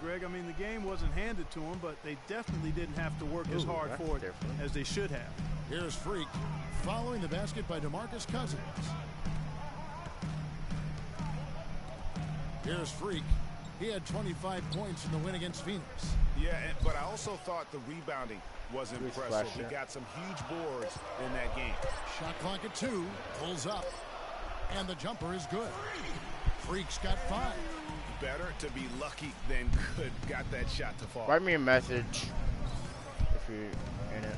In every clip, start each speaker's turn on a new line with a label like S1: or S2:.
S1: Greg. I mean, the game wasn't handed to them, but they definitely didn't have to work as hard for it as they should have.
S2: Here's Freak following the basket by DeMarcus Cousins. Here's Freak. He had 25 points in the win against Phoenix.
S3: Yeah, but I also thought the rebounding was impressive. He got some huge boards in that game.
S2: Shot clock at 2. Pulls up. And the jumper is good. Freak's got 5.
S3: Better to be lucky than good. Got that shot to fall.
S4: Write me a message if you're in it.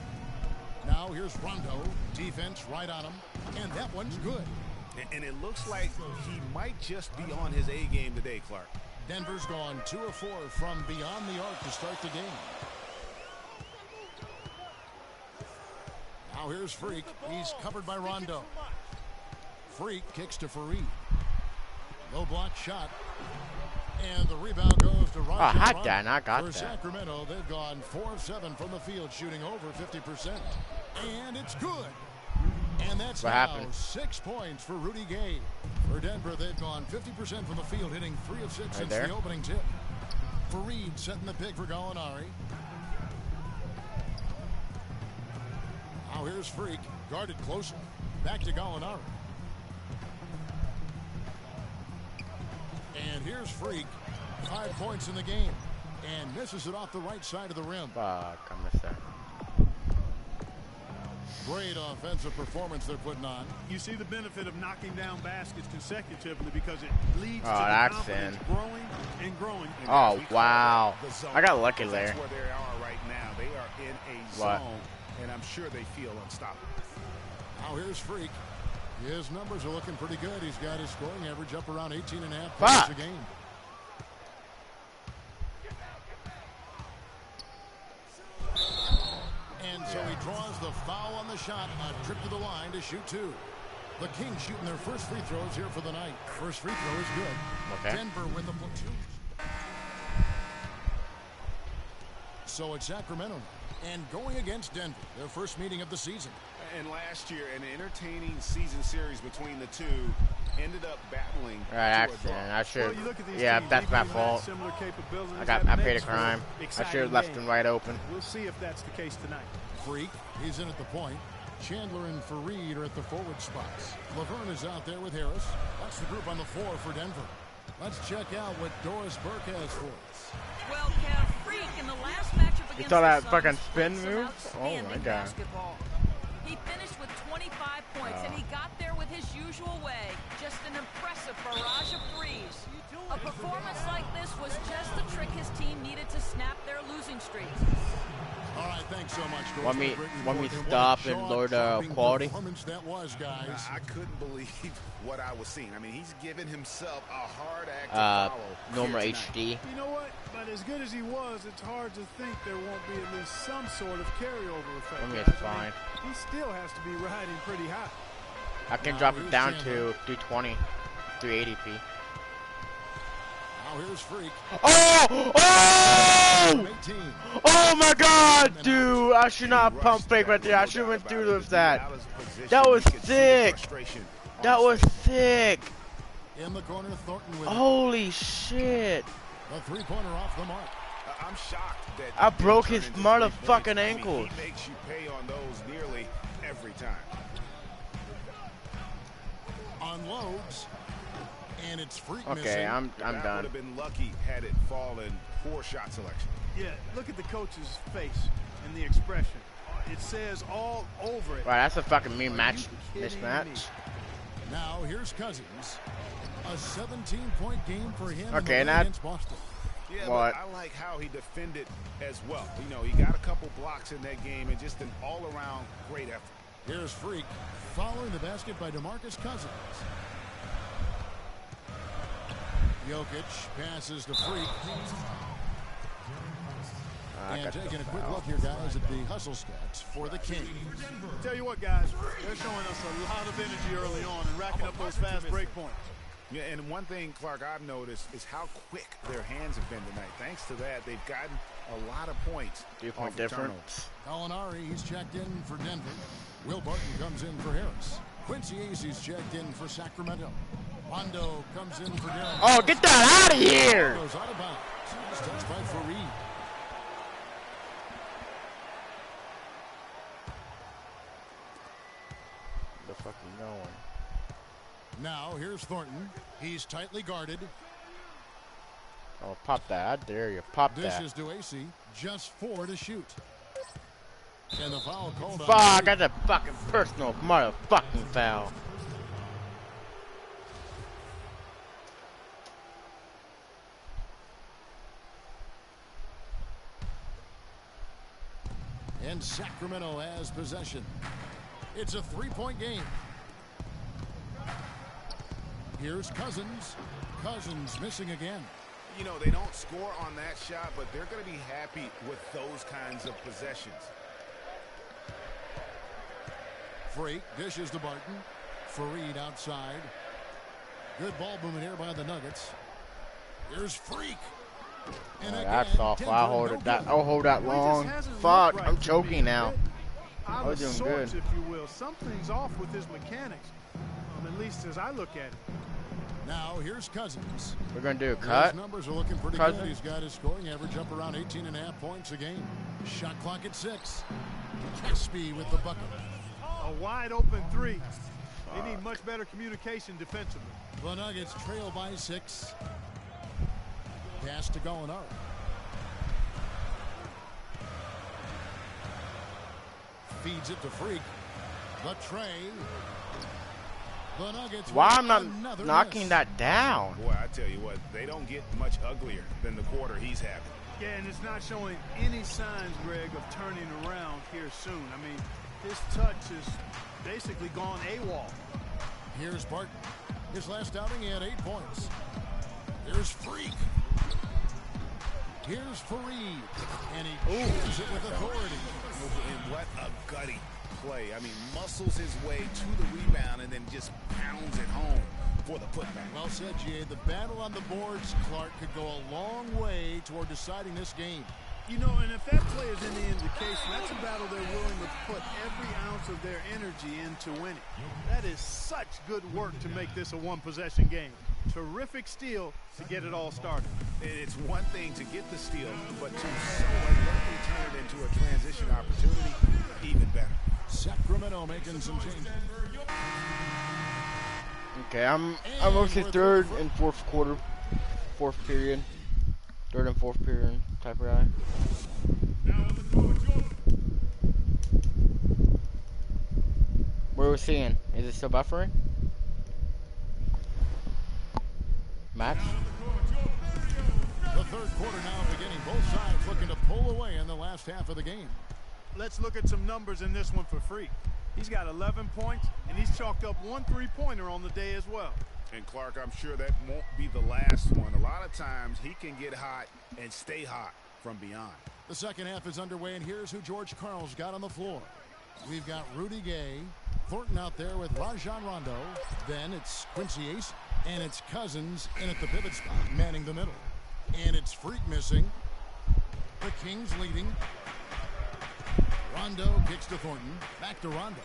S2: Now here's Rondo. Defense right on him. And that one's good.
S3: And it looks like he might just be on his A game today, Clark.
S2: Denver's gone 2 of 4 from beyond the arc to start the game. Now here's Freak. He's covered by Rondo. Freak kicks to Fareed. Low block shot. And the rebound goes to Rondo.
S4: I got
S2: For
S4: that.
S2: Sacramento, they've gone 4 of 7 from the field, shooting over 50%. And it's good. And that's
S4: What
S2: now
S4: happened?
S2: 6 points for Rudy Gay. For Denver, they've gone 50% from the field, hitting 3 of 6 since the opening tip. Fareed setting the pick for Gallinari. Now here's Freak, guarded closely. Back to Gallinari. And here's Freak, 5 points in the game. And misses it off the right side of the rim.
S4: Fuck, I missed that.
S2: Great offensive performance they're putting on.
S1: You see the benefit of knocking down baskets consecutively because it leads to the
S4: that's
S1: confidence
S4: in.
S1: growing and growing.
S4: Oh, wow. I got lucky there.
S3: That's where they are right now. They are in a zone, and I'm sure they feel unstoppable.
S2: Now here's Freak. His numbers are looking pretty good. He's got his scoring average up around 18.5 points a game. And so he draws the foul on the shot. A trip to the line to shoot 2. The Kings shooting their first free throws here for the night. First free throw is good.
S4: Okay.
S2: Denver with the platoon. So it's Sacramento. And going against Denver, their first meeting of the season.
S3: And last year, an entertaining season series between the two ended up battling.
S4: Right, accident. I should. Yeah, that's my fault. I paid a crime. I should have left him wide open.
S1: We'll see if that's the case tonight.
S2: Freak, he's in at the point. Chandler and Fareed are at the forward spots. Laverne is out there with Harris. That's the group on the floor for Denver. Let's check out what Doris Burke has for us.
S5: Well, Kev, Freak in the last matchup against
S4: You saw that
S5: the
S4: fucking
S5: Suns
S4: spin
S5: played some
S4: move? Oh my
S5: outstanding
S4: god.
S5: Basketball. He finished with 25 points, and he got there with his usual way. Just an impressive barrage of threes. A performance like this was just the trick his team needed to snap their losing streak.
S2: All right, thanks so much, Doris.
S4: Want me stop and lower the quality?
S2: That was, guys.
S3: I couldn't believe what I was seeing. I mean, he's given himself a hard act to follow.
S4: Normal HD.
S1: You know what? But as good as he was, it's hard to think there won't be at least some sort of carryover effect.
S4: I mean, it's fine.
S1: He still has to be riding pretty high.
S4: I can drop it down to 320, 380p.
S2: Now here's Freak.
S4: Oh! Oh! Oh my god, dude! I should not pump fake right there. I should have went through with that. That was sick. That was sick.
S2: In the corner, Thornton with
S4: Holy shit.
S2: a three-pointer off the mark.
S3: I'm shocked that
S4: I broke his motherfucking ankles.
S3: He makes you pay on those nearly every time.
S2: Unloads. And it's Freak
S4: Okay,
S2: missing.
S4: I'm
S3: That
S4: done.
S3: would have been lucky had it fallen. Poor shot selection.
S1: Yeah, look at the coach's face and the expression. It says all over it.
S4: Right, that's a fucking mean
S1: Are
S4: match.
S1: you kidding
S4: Mismatch.
S1: me?
S2: Now here's Cousins. A 17-point game for him
S4: Okay,
S2: in the
S4: now-
S2: win against Boston.
S3: Yeah,
S4: What?
S3: but I like how he defended as well. You know, he got a couple blocks in that game and just an all-around great effort.
S2: Here's Freak following the basket by DeMarcus Cousins. Jokic passes to Freak. And taking a quick look here, guys, at the hustle stats for the Kings.
S1: Tell you what, guys, they're showing us a lot of energy early on and racking up those fast break points.
S3: Yeah, and one thing, Clark, I've noticed is how quick their hands have been tonight. Thanks to that, they've gotten a lot of points.
S4: 3-point
S3: off of
S4: difference.
S2: Gallinari, he's checked in for Denver. Will Barton comes in for Harris. Quincy Aces checked in for Sacramento. Rondo comes in for Darren.
S4: Oh, get that out of here!
S2: Goes out of bounds. Touched by Fareed.
S4: The fuck you going?
S2: Now here's Thornton. He's tightly guarded.
S4: Oh, pop that. I dare you. Pop that.
S2: Dishes to AC. Just 4 to shoot. And the foul called on.
S4: Fuck, that's a fucking personal motherfucking foul.
S2: And Sacramento has possession. It's a 3-point game. Here's Cousins. Cousins missing again.
S3: You know, they don't score on that shot, but they're going to be happy with those kinds of possessions.
S2: Freak dishes to Barton. Fareed outside. Good ball movement here by the Nuggets. Here's Freak. And
S4: Oh, that's awful. I'll hold that long. Fuck, I'm choking now. I was doing good.
S1: If you will, something's off with his mechanics. At least as I look at it.
S2: Now here's Cousins.
S4: We're gonna do a cut.
S2: His numbers are looking pretty good. He's got his scoring average up around 18.5 points a game. Shot clock at 6. Caspi with the bucket.
S1: A wide open 3. They need much better communication defensively.
S2: The Nuggets trail by 6. Pass to Gallinari. Feeds it to Freak. The tray. The Nuggets.
S4: Why I'm not knocking that down?
S3: Boy, I tell you what, they don't get much uglier than the quarter he's having.
S1: Yeah, and it's not showing any signs, Greg, of turning around here soon. I mean, his touch is basically gone AWOL.
S2: Here's Barton. His last outing, he had 8 points. Here's Freak. Here's Fareed. And he shoots it with authority.
S3: And what a gutty play. I mean, muscles his way to the rebound and then just pounds it home for the putback.
S2: Well said, G.A. The battle on the boards, Clark, could go a long way toward deciding this game.
S1: You know, and if that play is any indication, that's a battle they're willing to put every ounce of their energy into winning. That is such good work to make this a one-possession game. Terrific steal to get it all started.
S3: It's one thing to get the steal, but to so alertly turn it into a transition opportunity, even better.
S2: Sacramento making some changes.
S4: Okay, I'm mostly third and fourth quarter, fourth period, third and fourth period type of guy. What are we seeing? Is it still buffering? Max?
S2: The third quarter now beginning. Both sides looking to pull away in the last half of the game.
S1: Let's look at some numbers in this one for Freak. He's got 11 points, and he's chalked up 1 3-pointer on the day as well.
S3: And Clark, I'm sure that won't be the last one. A lot of times he can get hot and stay hot from beyond.
S2: The second half is underway, and here's who George Karl's got on the floor. We've got Rudy Gay, Thornton out there with Rajon Rondo. Then it's Quincy Ace, and it's Cousins in at the pivot spot, manning the middle. And it's Freak missing. The Kings leading. Rondo kicks to Thornton. Back to Rondo.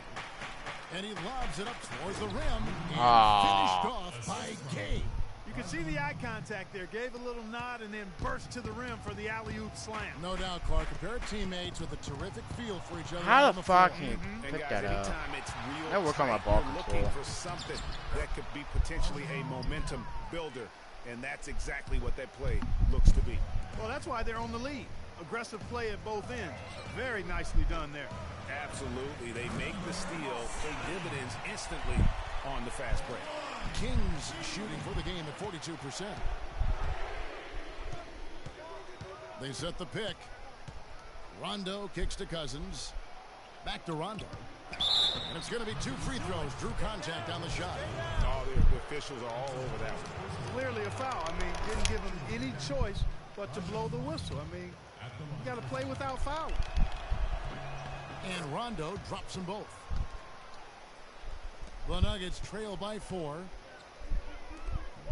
S2: And he lobs it up towards the rim. And finished off by Gay.
S1: You can see the eye contact there. Gave a little nod and then burst to the rim for the alley-oop slam.
S2: No doubt, Clark. A pair of teammates with a terrific feel for each other.
S4: How the fuck can you pick
S3: guys,
S4: that up?
S3: it's real
S4: I work on my
S3: tight,
S4: ball
S3: you're
S4: control.
S3: looking for something that could be potentially a momentum builder. And that's exactly what that play looks to be.
S1: Well, that's why they're on the lead. Aggressive play at both ends. Very nicely done there.
S3: Absolutely. They make the steal, pay dividends instantly on the fast break.
S2: Kings shooting for the game at 42%. They set the pick. Rondo kicks to Cousins. Back to Rondo. And it's going to be 2 free throws. Drew contact on the shot.
S3: Oh, the officials are all over that one.
S1: Clearly a foul. I mean, didn't give him any choice but to blow the whistle. I mean, you got to play without fouling.
S2: And Rondo drops them both. The Nuggets trail by 4.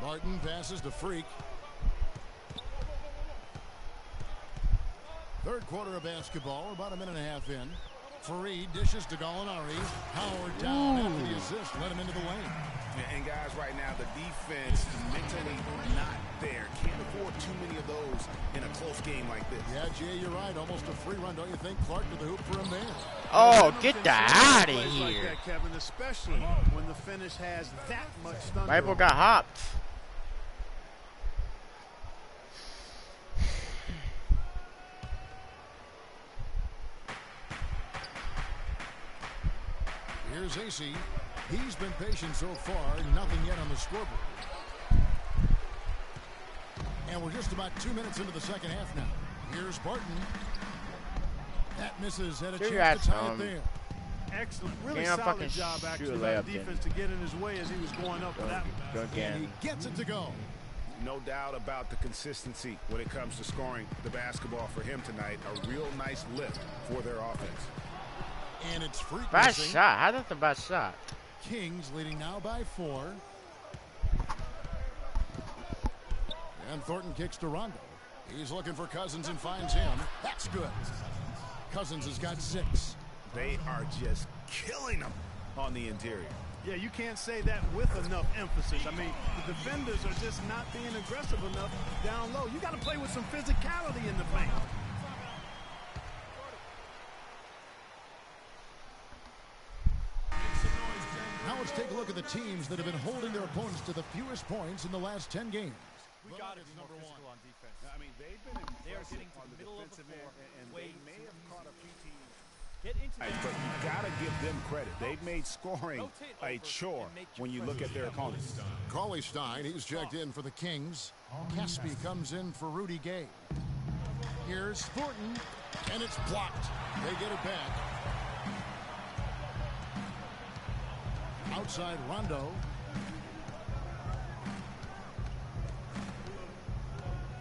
S2: Barton passes to Freak. Third quarter of basketball, about a minute and a half in. Fareed dishes to Gallinari. Howard down after the assist. Let him into the lane.
S3: And guys, right now, the defense mentally not there. Can't afford too many of those in a close game like this.
S2: Yeah, Jay, you're right. Almost a free run, don't you think? Clark to the hoop for him there.
S4: Oh, get that out of
S1: Like
S4: here.
S1: that, Kevin, especially when the finish has that much thunder.
S4: Bible got hopped.
S2: Here's AC. He's been patient so far. Nothing yet on the scoreboard. And we're just about 2 minutes into the second half now. Here's Barton. That misses. Had a chance to tie it there.
S1: Excellent. Really
S4: Can't
S1: solid
S4: fucking
S1: job,
S4: shoot
S1: actually,
S4: a
S1: by
S4: layup
S1: the defense to get in his way as he was going up for that one.
S2: And he gets it to go.
S3: No doubt about the consistency when it comes to scoring the basketball for him tonight. A real nice lift for their offense.
S2: And it's Freak
S4: Bad
S2: missing.
S4: shot. How's that the bad shot?
S2: Kings leading now by 4. And Thornton kicks to Rondo. He's looking for Cousins and finds him. That's good. Cousins has got 6.
S3: They are just killing them on the interior.
S1: Yeah, you can't say that with enough emphasis. I mean, the defenders are just not being aggressive enough down low. You got to play with some physicality in the paint.
S2: Now let's take a look at the teams that have been holding their opponents to the fewest points in the last 10 games.
S6: We got to be more physical on defense.
S3: I mean, they've been
S6: They are
S3: impressive
S6: getting to
S3: on
S6: the
S3: the
S6: middle of the
S3: defensive
S6: floor
S3: end, and
S6: way
S3: they may
S6: too
S3: have caught a few teams.
S6: Get into
S3: But you got to give them credit. They've made scoring a chore when you look at their opponents.
S2: Cauley Stein, he's checked in for the Kings. Caspi comes in for Rudy Gay. Here's Thornton, and it's blocked. They get it back. Outside Rondo.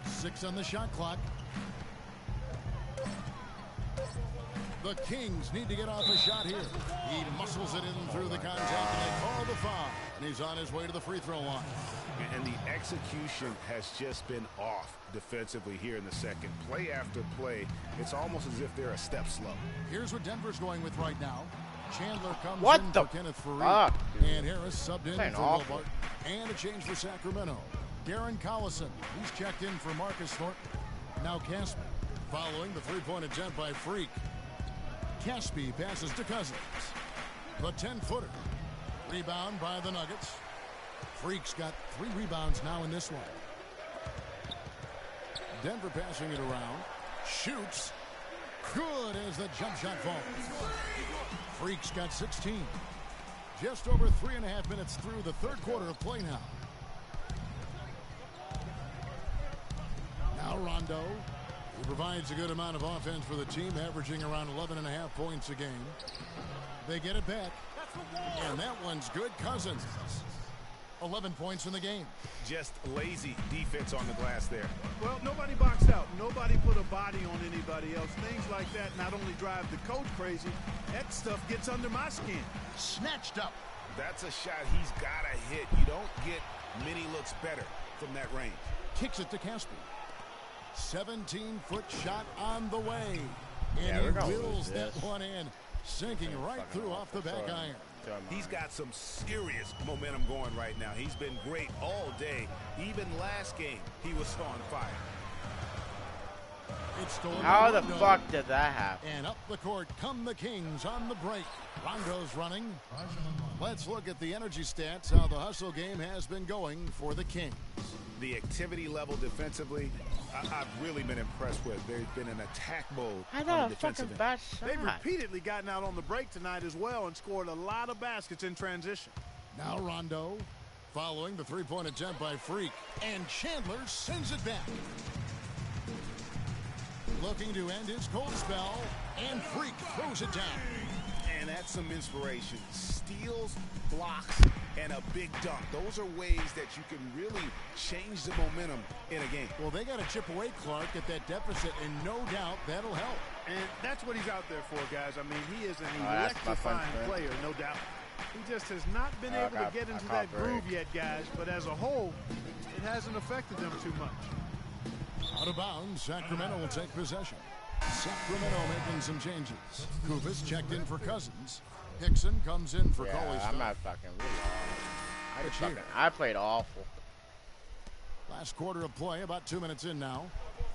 S2: Six on the shot clock. The Kings need to get off a shot here. He muscles it in through the contact, and they call the foul. And he's on his way to the free throw line.
S3: And the execution has just been off defensively here in the second. Play after play, it's almost as if they're a step slow.
S2: Here's what Denver's going with right now. Chandler comes
S4: What
S2: in
S4: the
S2: for Kenneth Fareed.
S4: fuck, dude?
S2: And Harris subbed in
S4: Playing
S2: for
S4: awful.
S2: Wilbert. And a change for Sacramento. Darren Collison, he's checked in for Marcus Thornton. Now Caspi, following the three-point attempt by Freak. Caspi passes to Cousins. The 10-footer. Rebound by the Nuggets. Freak's got 3 rebounds now in this one. Denver passing it around. Shoots. Good as the jump shot falls. Freak's got 16. Just over 3.5 minutes through the third quarter of play now. Now Rondo. He provides a good amount of offense for the team, averaging around 11.5 points a game. They get it back. And that one's good. Cousins. 11 points in the game.
S3: Just lazy defense on the glass there.
S1: Well, nobody boxed out. Nobody put a body on anybody else. Things like that not only drive the coach crazy, that stuff gets under my skin.
S2: Snatched up.
S3: That's a shot he's got to hit. You don't get many looks better from that range.
S2: Kicks it to Caspi. 17-foot shot on the way. And
S4: Yeah,
S2: he
S4: we're gonna
S2: wheels
S4: lose
S2: that
S4: this.
S2: one in, sinking right through off the back iron.
S3: He's got some serious momentum going right now. He's been great all day. Even last game, he was on fire.
S2: It's stolen
S4: How
S2: by
S4: the
S2: Rondo.
S4: fuck did that happen?
S2: And up the court come the Kings on the break. Rondo's running. Let's look at the energy stats, how the hustle game has been going for the Kings.
S3: The activity level defensively, I've really been impressed with. There's been an attack mode
S4: I
S3: on
S4: got
S3: the
S4: a fucking
S3: defensive end.
S4: bad
S1: They've
S4: shot.
S1: repeatedly gotten out on the break tonight as well and scored a lot of baskets in transition.
S2: Now Rondo, following the three-point attempt by Freak. And Chandler sends it back. Looking to end his cold spell, and Freak throws it down.
S3: And that's some inspiration. Steals, blocks, and a big dunk. Those are ways that you can really change the momentum in a game.
S2: Well, they got to chip away, Clark, at that deficit, and no doubt that'll help.
S1: And that's what he's out there for, guys. I mean, he is an
S4: that's my fun
S1: electrifying
S4: friend.
S1: player, no doubt. He just has not been able to get into that groove yet, guys. But as a whole, it hasn't affected them too much.
S2: Out of bounds, Sacramento will take possession. Sacramento making some changes. Kufis checked in for Cousins. Hickson comes in for Coley.
S4: I'm not fucking real. I played awful.
S2: Last quarter of play, about 2 minutes in now.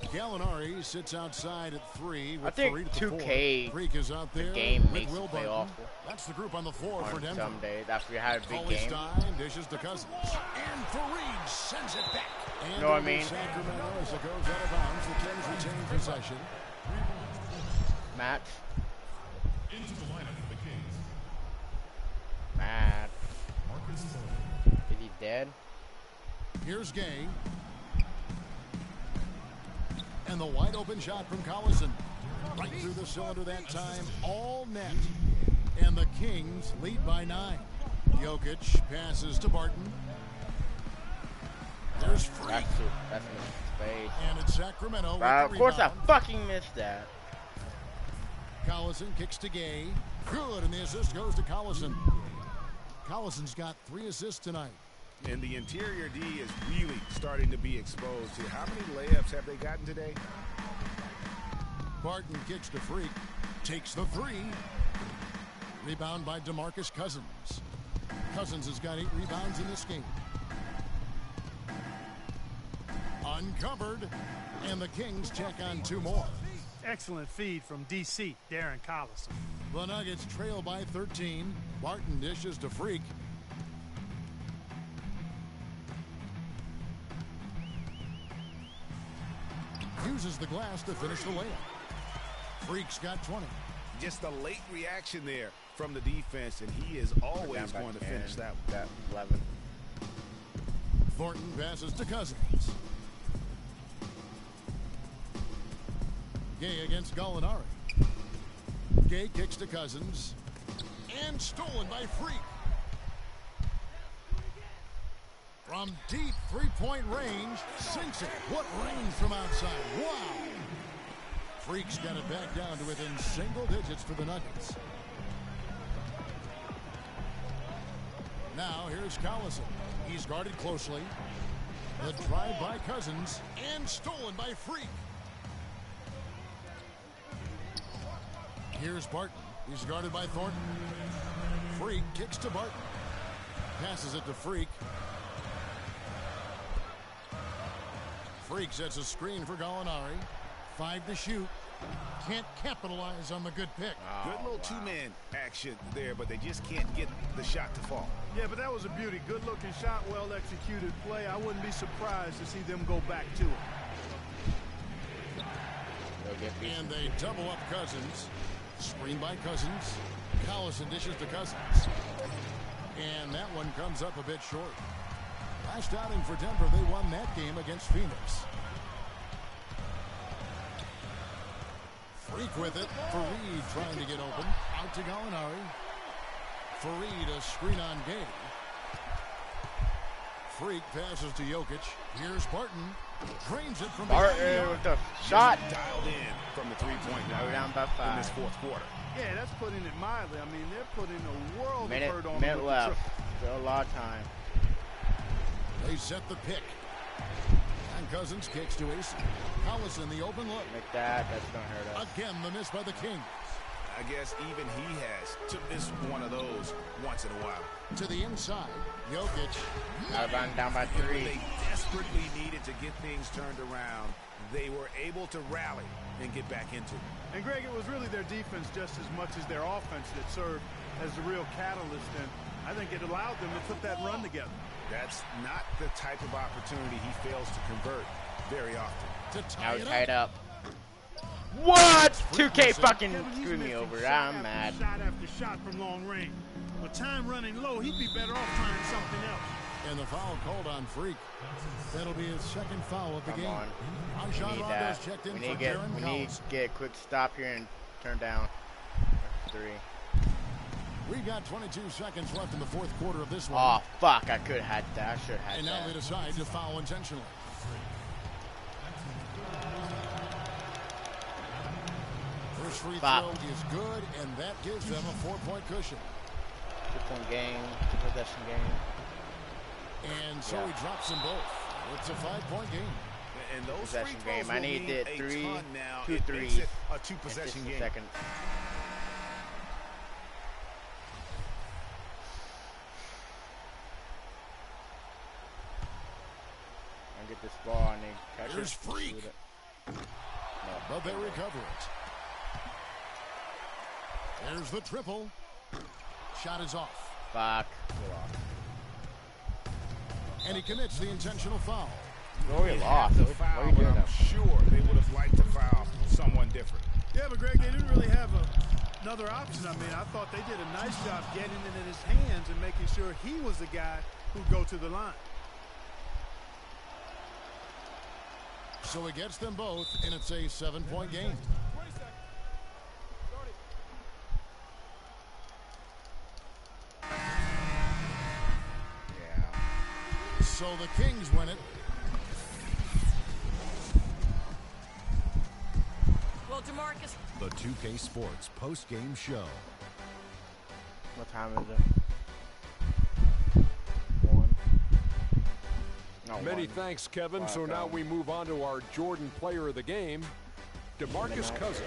S2: Gallinari sits outside at 3 with
S4: I think
S2: Fareed at the
S4: 2K
S2: 4. Freak is out there.
S4: game
S2: with
S4: makes
S2: Will
S4: you play
S2: Barton.
S4: awful.
S2: That's the group on the floor for Denver.
S4: Some days after we had a big game.
S2: Stein dishes to Cousins. And Fareed sends it back. And
S4: you know what I mean?
S2: Sacramento as it goes out of bounds. The Kings retain possession.
S4: Matt. Matt. Is he dead?
S2: Here's Gay. And the wide open shot from Collison. Right through the cylinder that time. All net. And the Kings lead by 9. Jokic passes to Barton. There's Freak.
S4: That's in his face.
S2: And it's Sacramento.
S4: Of course I fucking missed that.
S2: Collison kicks to Gay. Good, and the assist goes to Collison. Collison's got 3 assists tonight.
S3: And the interior D is really starting to be exposed here. How many layups have they gotten today?
S2: Barton kicks to Freak. Takes the 3. Rebound by DeMarcus Cousins. Cousins has got 8 rebounds in this game. Uncovered. And the Kings check on 2 more.
S1: Excellent feed from DC, Darren Collison.
S2: The Nuggets trail by 13. Barton dishes to Freak. Uses the glass to finish the layup. Freak's got 20.
S3: Just a late reaction there from the defense, and he is always going to finish that
S4: 11.
S2: Thornton passes to Cousins. Gay against Gallinari. Gay kicks to Cousins. And stolen by Freak. From deep three-point range, sinks it. What range from outside. Wow. Freak's got it back down to within single digits for the Nuggets. Now here's Collison. He's guarded closely. The drive by Cousins and stolen by Freak. Here's Barton. He's guarded by Thornton. Freak kicks to Barton. Passes it to Freak. Freak sets a screen for Gallinari. 5 to shoot. Can't capitalize on the good pick.
S3: Good little two-man action there, but they just can't get the shot to fall.
S1: Yeah, but that was a beauty. Good-looking shot, well-executed play. I wouldn't be surprised to see them go back to it.
S2: And they double up Cousins. Screen by Cousins. Collison dishes to Cousins. And that one comes up a bit short. Last outing for Denver, they won that game against Phoenix. Freak with it. Fareed trying to get open. Out to Gallinari. Fareed a screen on Gay. Freak passes to Jokic. Here's Barton. Drains it from
S4: Barton with the shot.
S3: Dialed in from the three-point line
S4: down by 5
S3: in this fourth quarter.
S1: Yeah, that's putting it mildly. I mean, they're putting a world of hurt on
S4: minute left. Still a lot of time.
S2: They set the pick. And Cousins kicks to Ace. Collison, the open look.
S4: Like that. That's going to hurt us.
S2: Again, the miss by the Kings.
S3: I guess even he to miss one of those once in a while.
S2: To the inside, Jokic.
S4: Down by 3.
S3: When they desperately needed to get things turned around, they were able to rally and get back into it.
S1: And Greg, it was really their defense just as much as their offense that served as the real catalyst, and I think it allowed them to put that run together.
S3: That's not the type of opportunity he fails to convert very often.
S4: Now he's tied up. What? 2K fucking screwed me over. I'm mad.
S1: Shot after shot from long range. With time running low, he'd be better off trying something else.
S2: And the foul called on Freak. That'll be his second foul of the game.
S4: We need that. We need to get a quick stop here and turn down 3.
S2: We've got 22 seconds left in the fourth quarter of this one.
S4: Oh, fuck. I could have had that. I should have had
S2: that. And now they decide to foul intentionally. First free throw is good, and that gives them a 4-point cushion.
S4: 2-point game, 2-possession game.
S2: And so he drops them both. It's a 5-point game.
S3: And those
S4: possession game. I need it 3.
S3: Now
S4: 2
S3: it
S4: threes.
S3: makes it a
S4: in just
S3: two-possession
S4: a
S3: game.
S4: second. And get this ball and then catch
S2: Here's
S4: it.
S2: Freak.
S4: Shoot it.
S2: But they recover it. There's the triple. Shot is off.
S4: Fuck.
S2: And he commits the intentional foul.
S4: Oh, he lost.
S3: The
S4: What are
S3: foul,
S4: you
S3: but
S4: doing
S3: I'm
S4: now?
S3: sure they would have liked to foul someone different.
S1: Yeah, but Greg, they didn't really have another option. I mean, I thought they did a nice job getting it in his hands and making sure he was the guy who'd go to the line.
S2: So he gets them both, and it's a 7-point game.
S6: 20 seconds. Start it.
S3: Yeah.
S2: So the Kings win it.
S5: Well, DeMarcus,
S7: The 2K Sports post-game show.
S4: What time is it? 1. No,
S8: Many
S4: 1.
S8: thanks, Kevin.
S4: Wow,
S8: So now
S4: God.
S8: we move on to our Jordan player of the game, DeMarcus Cousins.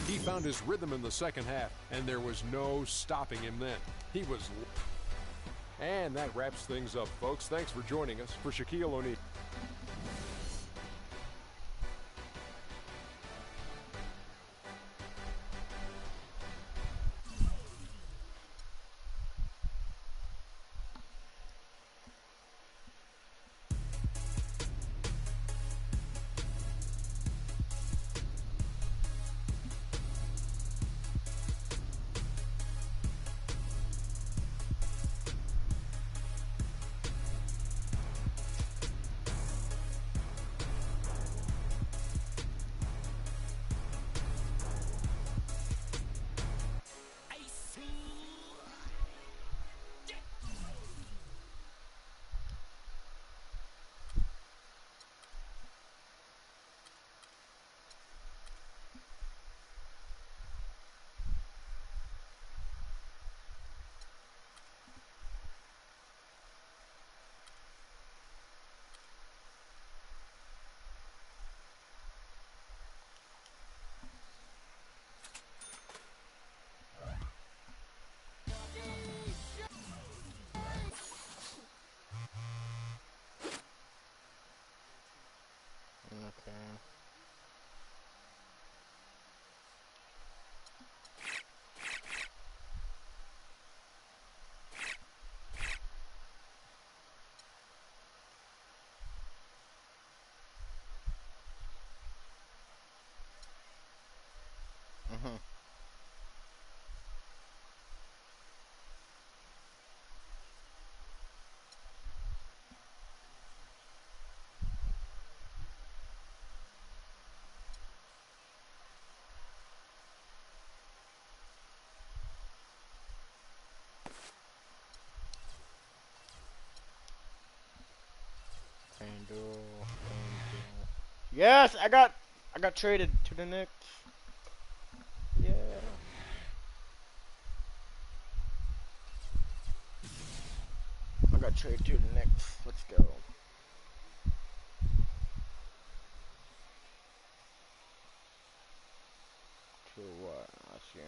S8: He found his rhythm in the second half, and there was no stopping him then. He was... And that wraps things up, folks. Thanks for joining us. For Shaquille O'Neal.
S4: Okay. Mhm. FanDuel. Yes, I got traded to the Knicks. Yeah. I got traded to the Knicks. Let's go. To what? Let's see.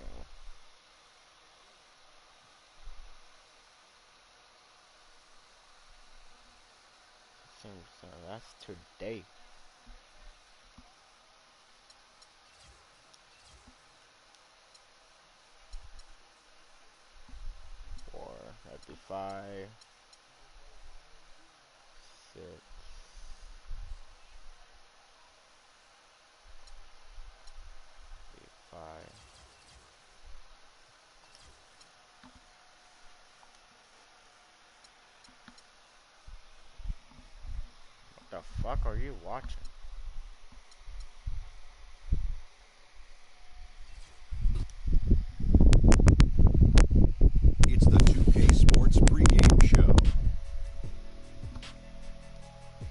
S4: So that's today. That'd be 5, 6, 5. What the fuck are you watching?
S7: It's the 2K Sports pregame show.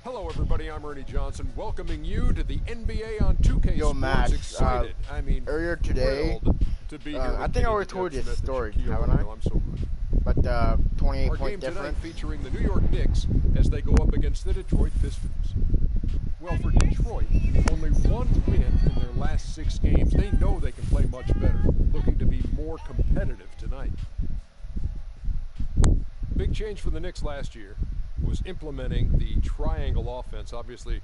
S8: Hello, everybody. I'm Ernie Johnson, welcoming you to the NBA on 2K
S4: Yo,
S8: Sports.
S4: Max,
S8: Excited. I mean,
S4: earlier today,
S8: thrilled to be here
S4: I
S8: with
S4: think I
S8: Kenny
S4: already told you
S8: Smith
S4: this
S8: and
S4: story,
S8: Shaquille
S4: haven't I?
S8: O'Neal. I'm so good.
S4: But 28
S8: Our
S4: point
S8: game tonight
S4: difference.
S8: featuring the New York Knicks as they go up against the Detroit Pistons. Well, for Detroit, only one win in their last more competitive tonight. Big change for the Knicks last year was implementing the triangle offense. Obviously,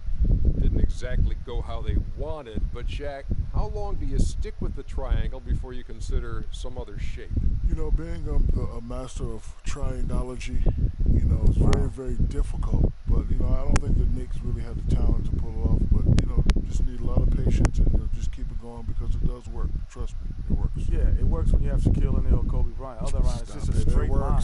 S8: didn't exactly go how they wanted, but Shaq, how long do you stick with the triangle before you consider some other shape?
S9: You know, being a master of triangology, you know, it's very, very difficult. But, you know, I don't think the Knicks really have the talent to pull it off. But, you know, just need a lot of patience and, you know, just keep it going because it does work. Trust me, it works.
S6: Yeah, it works when you have Shaquille O'Neal or Kobe Bryant. Otherwise, it's just a straight line.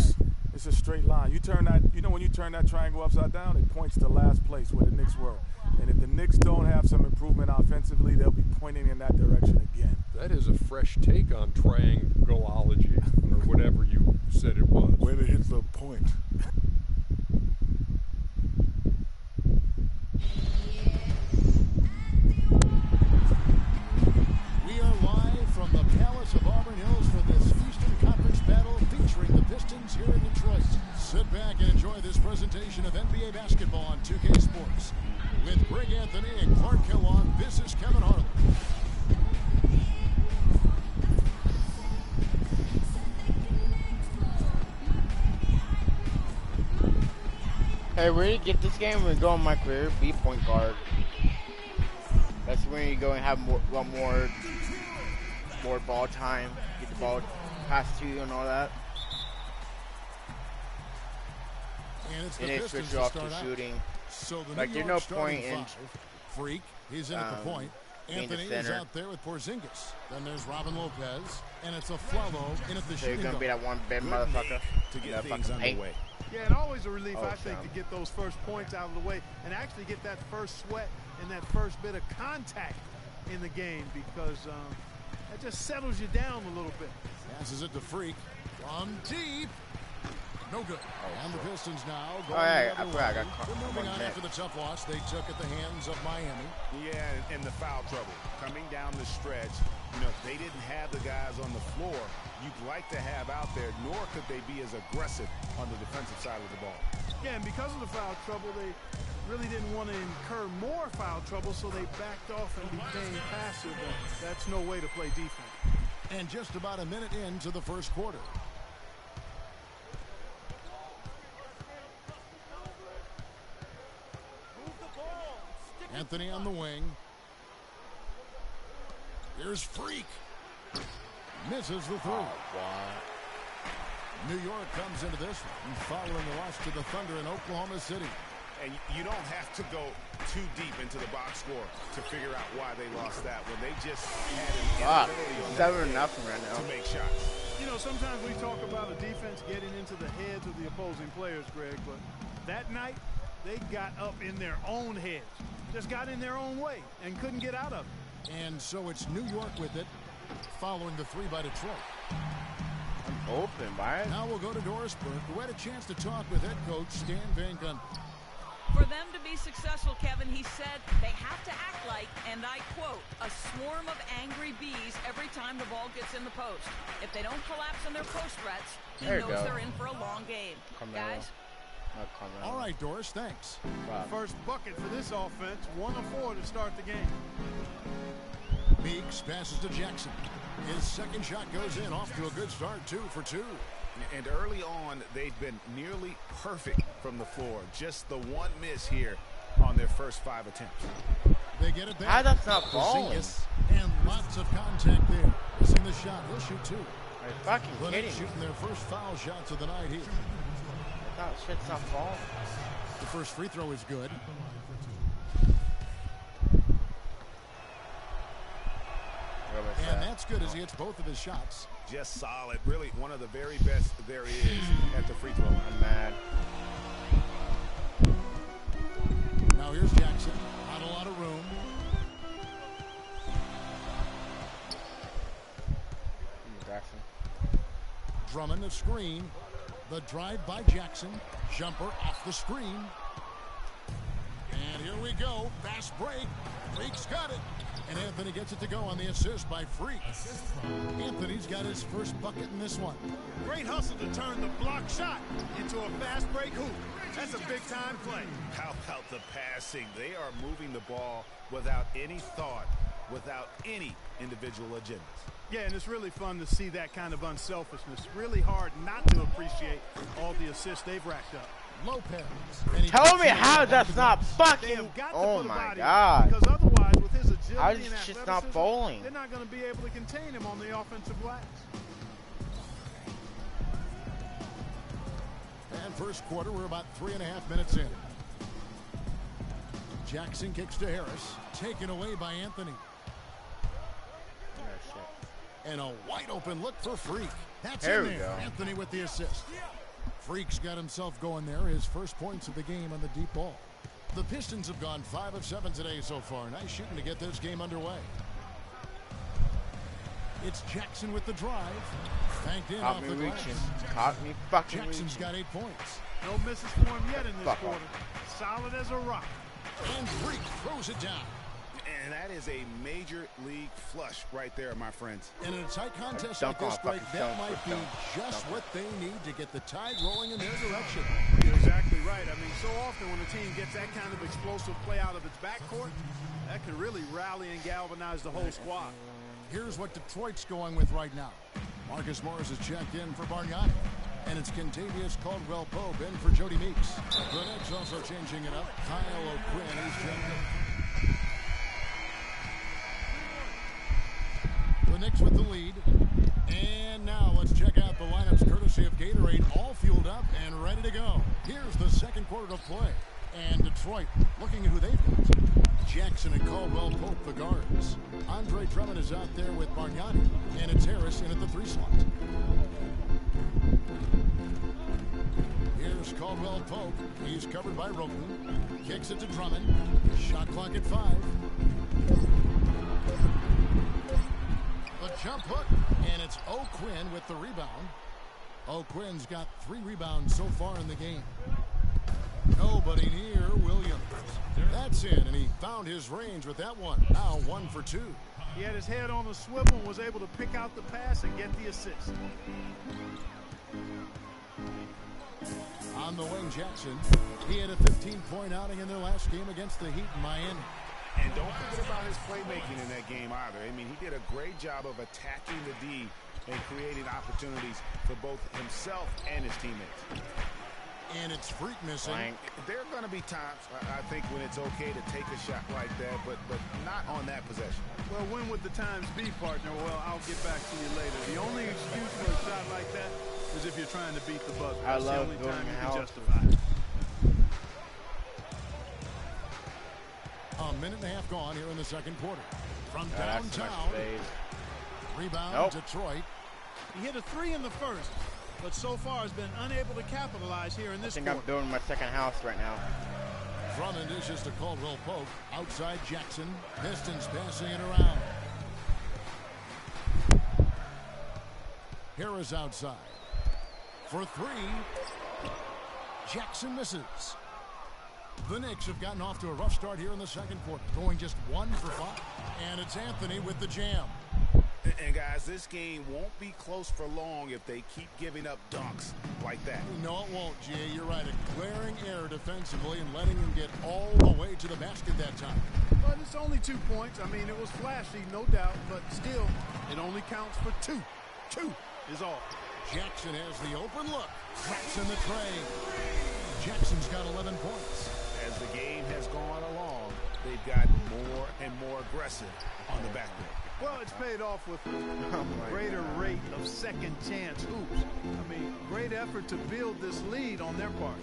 S6: It's a straight line. You turn that, you know, when you turn that triangle upside down, it points to last place where the Knicks were. And if the Knicks don't have some improvement offensively, they'll be pointing in that direction again.
S8: That is a fresh take on triangleology, or whatever you said it was.
S9: Way to hit the point.
S2: We are live from the Palace of Auburn Hills for this Eastern Conference battle featuring the Pistons here in Detroit. Sit back and enjoy this presentation of NBA basketball on 2K Sports. With Greg Anthony and Clark Kellogg, this is Kevin Harlan.
S4: Hey, when you get this game, we're going my career, be point guard. That's when you go and have more ball time, get the ball passed to you and all that.
S2: And
S4: they switch off to shooting.
S2: So the
S4: like, there's no point in
S2: Freak, he's in at the point. Anthony is out there with Porzingis. Then there's Robin Lopez, and it's a Flalo in at the shooting.
S4: There's gonna be that one big motherfucker
S3: to get things underway.
S1: Yeah, and always a relief, I think, to get those first points out of the way and actually get that first sweat and that first bit of contact in the game because that just settles you down a little bit.
S2: Passes it to Freak from deep. No good. And the Pistons now going
S4: I
S2: the other
S4: forgot
S2: way.
S4: I got caught.
S2: They're moving on after the tough loss they took at the hands of Miami.
S3: Yeah, and the foul trouble coming down the stretch. You know, they didn't have the guys on the floor you'd like to have out there, nor could they be as aggressive on the defensive side of the ball.
S1: Yeah, and because of the foul trouble, they really didn't want to incur more foul trouble, so they backed off and became passive, and that's no way to play defense.
S2: And just about a minute into the first quarter. Anthony on the wing. Here's Freak. Misses the three. New York comes into this one following the loss to the Thunder in Oklahoma City.
S3: And you don't have to go too deep into the box score to figure out why they lost that when they just had an inability on
S4: 7-0 right now
S3: to make shots.
S1: You know, sometimes we talk about a defense getting into the heads of the opposing players, Greg, but that night they got up in their own heads. Just got in their own way and couldn't get out of it.
S2: And so it's New York with it, following the three by Detroit.
S4: I'm open, right?
S2: Now we'll go to Doris Burke, who had a chance to talk with head coach Stan Van Gundy.
S5: For them to be successful, Kevin, he said they have to act like, and I quote, a swarm of angry bees every time the ball gets in the post. If they don't collapse in their post threats, he knows they're in for a long game. Guys?
S2: All right, Doris, thanks.
S1: Wow. First bucket for this offense, 1 of 4 to start the game.
S2: Meeks passes to Jackson. His second shot goes in, off to a good start, 2 for 2.
S3: And early on, they've been nearly perfect from the floor. Just the one miss here on their first 5 attempts.
S2: They get it back.
S4: How that's not falling?
S2: And lots of contact there. Missing the shot. He'll shoot 2.
S4: Are you fucking kidding me?
S2: Shooting their first foul shots of the night here.
S4: That shit's not falling.
S2: The first free throw is good. And that's good as he hits both of his shots.
S3: Just solid. Really one of the very best there is at the free throw line.
S4: I'm mad.
S2: Now here's Jackson. Not a lot of room.
S4: Jackson.
S2: Drummond the screen. The drive by Jackson. Jumper off the screen. And here we go. Fast break. Freak's got it. And Anthony gets it to go on the assist by Freak. Anthony's got his first bucket in this one.
S1: Great hustle to turn the block shot into a fast break hoop. That's a big-time play.
S3: How about the passing? They are moving the ball without any thought without any individual agendas.
S1: Yeah, and it's really fun to see that kind of unselfishness. Really hard not to appreciate all the assists they've racked up.
S2: Lopez.
S4: Tell me how that's not fucking. Oh my god.
S1: Because otherwise, with his agility
S4: How
S1: and
S4: is this
S1: athleticism,
S4: not bowling?
S1: they're not going to be able to contain him on the offensive glass.
S2: And first quarter, we're about 3.5 minutes in. Jackson kicks to Harris. Taken away by Anthony. And a wide open look for Freak. That's
S4: there
S2: in
S4: we
S2: there.
S4: go.
S2: Anthony with the assist. Freak's got himself going there. His first points of the game on the deep ball. The Pistons have gone 5 of 7 today so far. Nice shooting to get this game underway. It's Jackson with the drive. Banked in off the glass.
S4: Caught me fucking
S2: Jackson's
S4: reaching.
S2: got 8 points.
S1: No misses for him yet in this
S4: Fuck
S1: quarter. Solid as a rock.
S2: And Freak throws it down.
S3: And that is a major league flush right there, my friends.
S2: And in a tight contest
S4: Dunk
S2: like this
S4: on
S2: break,
S4: fucking
S2: that
S4: dunk,
S2: might be
S4: dunk,
S2: just
S4: dunk.
S2: what they need to get the tide rolling in their direction.
S1: You're exactly right. I mean, so often when a team gets that kind of explosive play out of its backcourt, that can really rally and galvanize the whole squad.
S2: Here's what Detroit's going with right now. Marcus Morris is checked in for Bargnani. And it's Kentavious Caldwell-Pope in for Jody Meeks. The Knicks also changing it up. Kyle O'Quinn is checked in. The Knicks with the lead. And now let's check out the lineups courtesy of Gatorade, all fueled up and ready to go. Here's the second quarter of play. And Detroit looking at who they've got. Jackson and Caldwell-Pope, the guards. Andre Drummond is out there with Bargnani. And it's Harris in at the 3 slot. Here's Caldwell-Pope. He's covered by Roten. Kicks it to Drummond. Shot clock at 5. The jump hook, and it's O'Quinn with the rebound. O'Quinn's got 3 rebounds so far in the game. Nobody near Williams. That's in, and he found his range with that one. Now 1 for 2.
S1: He had his head on a swivel and was able to pick out the pass and get the assist.
S2: On the wing, Jackson. He had a 15-point outing in their last game against the Heat in Miami.
S3: And don't forget about his playmaking in that game either. I mean, he did a great job of attacking the D and creating opportunities for both himself and his teammates.
S2: And it's Freak missing.
S3: There are going to be times, I think, when it's okay to take a shot like that, but not on that possession.
S1: Well, when would the times be, partner? Well, I'll get back to you later. The only excuse for a shot like that is if you're trying to beat the buzzer.
S4: I
S1: That's
S4: love
S1: the only
S4: going
S1: time you
S4: out.
S1: can justify it.
S2: A minute and a half gone here in the second quarter. From downtown. Rebound,
S4: nope.
S2: Detroit.
S1: He hit a 3 in the first, but so far has been unable to capitalize here in this
S4: I think
S1: quarter.
S4: I'm building my second house right now.
S2: Drummond dishes to Caldwell-Pope. Outside Jackson. Pistons passing it around. Harris outside. For 3. Jackson misses. The Knicks have gotten off to a rough start here in the second quarter, going just 1 for 5. And it's Anthony with the jam.
S3: And guys, this game won't be close for long if they keep giving up dunks like that.
S2: No, it won't, G.A. You're right. A glaring error defensively and letting him get all the way to the basket that time.
S1: But it's only 2 points. I mean, it was flashy, no doubt, but still, it only counts for 2. 2 is all.
S2: Jackson has the open look. Cracks in the tray. Jackson's got 11 points.
S3: As the game has gone along, they've gotten more and more aggressive on the backcourt.
S1: Well, it's paid off with a greater rate of second chance hoops. I mean, great effort to build this lead on their part.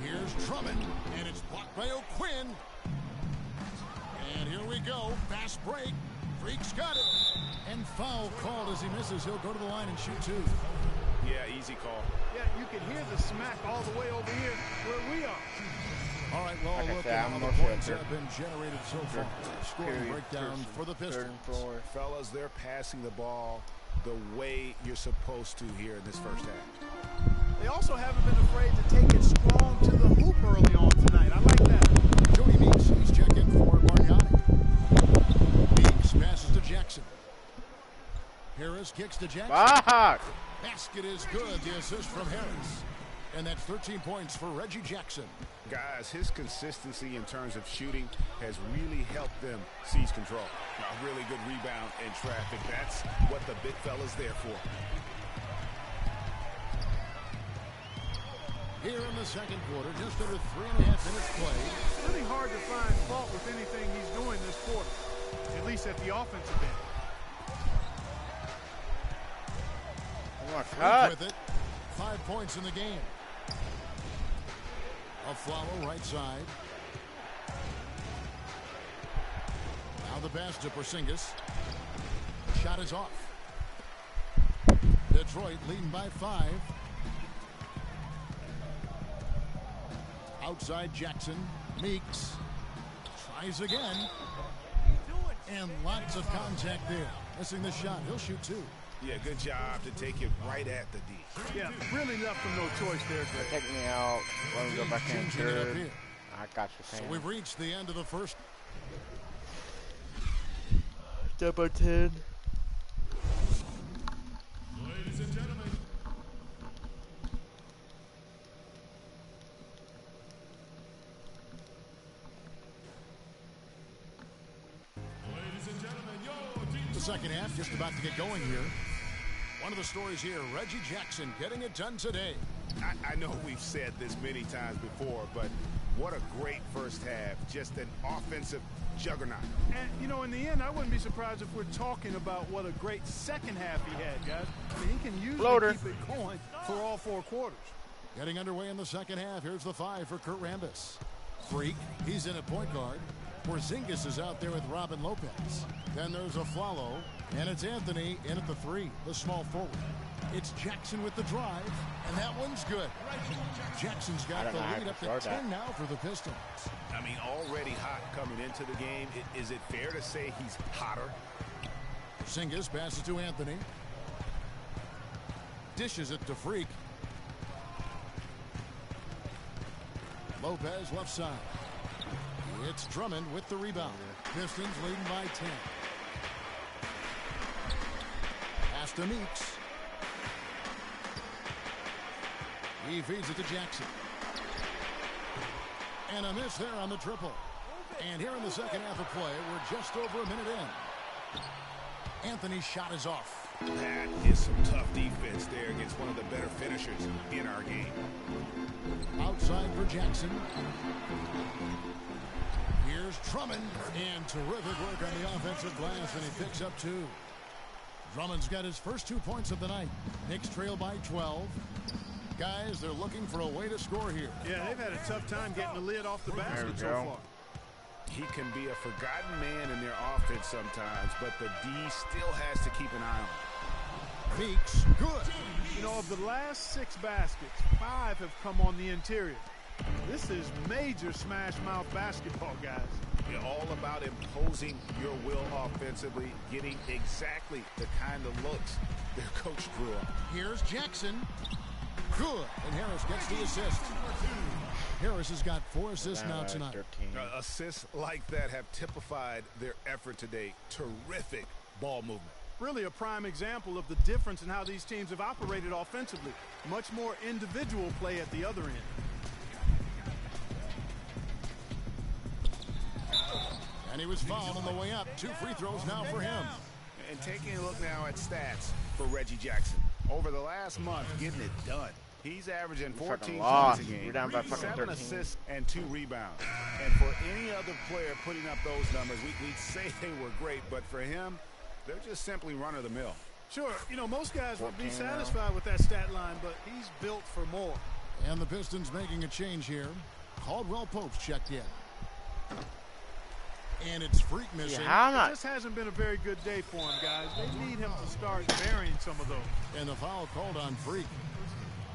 S2: Here's Drummond, and it's blocked by O'Quinn. And here we go. Fast break. Freak's got it. And foul called as he misses. He'll go to the line and shoot 2.
S3: Yeah, easy call.
S1: Yeah, you can hear the smack all the way over here where we are.
S2: All right, well, look at how the points have been generated so far. Scoring breakdown for the Pistons.
S3: Fellas, they're passing the ball the way you're supposed to here in this first half.
S1: They also haven't been afraid to take it strong to the hoop early on tonight. I like that.
S2: Jody Meeks, he's checking for Bargnani. Meeks passes to Jackson. Harris kicks to Jackson.
S4: Fuck!
S2: Basket is good. The assist from Harris. And that's 13 points for Reggie Jackson.
S3: Guys, his consistency in terms of shooting has really helped them seize control. A really good rebound in traffic. That's what the big fella's there for.
S2: Here in the second quarter, just under 3.5 minutes played.
S1: It's really hard to find fault with anything he's doing this quarter, at least at the offensive end.
S2: With it, 5 points in the game. Afflalo right side. Now the pass to Porzingis. Shot is off. Detroit leading by 5. Outside Jackson. Meeks tries again. And lots of contact there. Missing the shot. He'll shoot 2.
S3: Yeah, good job to take it right at the D.
S1: Yeah, really left him no choice there, Greg.
S4: Take me out. Let me go back in third. I got you,
S2: So we've reached the end of the first.
S4: Double 10.
S2: Ladies and gentlemen. The second half just about to get going here. One of the stories here, Reggie Jackson getting it done today.
S3: I know we've said this many times before, but what a great first half. Just an offensive juggernaut.
S1: And, you know, in the end, I wouldn't be surprised if we're talking about what a great second half he had, guys. I mean, he can usually keep it going for all 4 quarters.
S2: Getting underway in the second half. Here's the 5 for Kurt Rambis. Freak, he's in at point guard. Porzingis is out there with Robin Lopez. Then there's Afflalo, and it's Anthony in at the 3, the small forward. It's Jackson with the drive, and that one's good. Jackson's got the lead up to 10 now for the Pistons.
S3: I mean, already hot coming into the game. Is it fair to say he's hotter?
S2: Porzingis passes to Anthony. Dishes it to Freak. Lopez left side. It's Drummond with the rebound. Pistons leading by 10. Pass to Meeks. He feeds it to Jackson. And a miss there on the triple. And here in the second half of play, we're just over a minute in. Anthony's shot is off.
S3: That is some tough defense there against one of the better finishers in our game.
S2: Outside for Jackson. Here's Drummond, and terrific work on the offensive glass, and he picks up 2. Drummond's got his first 2 points of the night. Knicks trail by 12. Guys, they're looking for a way to score here.
S1: Yeah, they've had a tough time getting the lid off the basket so far.
S3: He can be a forgotten man in their offense sometimes, but the D still has to keep an eye on him.
S2: Meeks, good.
S1: You know, of the last 6 baskets, 5 have come on the interior. This is major smash mouth basketball, guys.
S3: You're all about imposing your will offensively, getting exactly the kind of looks their coach drew up.
S2: Here's Jackson. Good. And Harris gets the assist. Harris has got 4 assists now tonight.
S3: Assists like that have typified their effort today. Terrific ball movement.
S1: Really a prime example of the difference in how these teams have operated offensively. Much more individual play at the other end.
S2: And he was fouled on the way up. 2 free throws now for him.
S3: And taking a look now at stats for Reggie Jackson. Over the last month, getting it done. He's averaging 14 points a game,
S4: We're down by
S3: 7 assists, and 2 rebounds. And for any other player putting up those numbers, we'd say they were great, but for him, they're just simply run-of-the-mill.
S1: Sure, you know, most guys would be satisfied with that stat line, but he's built for more.
S2: And the Pistons making a change here. Caldwell Pope's checked in. And it's Freak missing.
S1: It just hasn't been a very good day for him, guys. They need him to start burying some of those.
S2: And the foul called on Freak.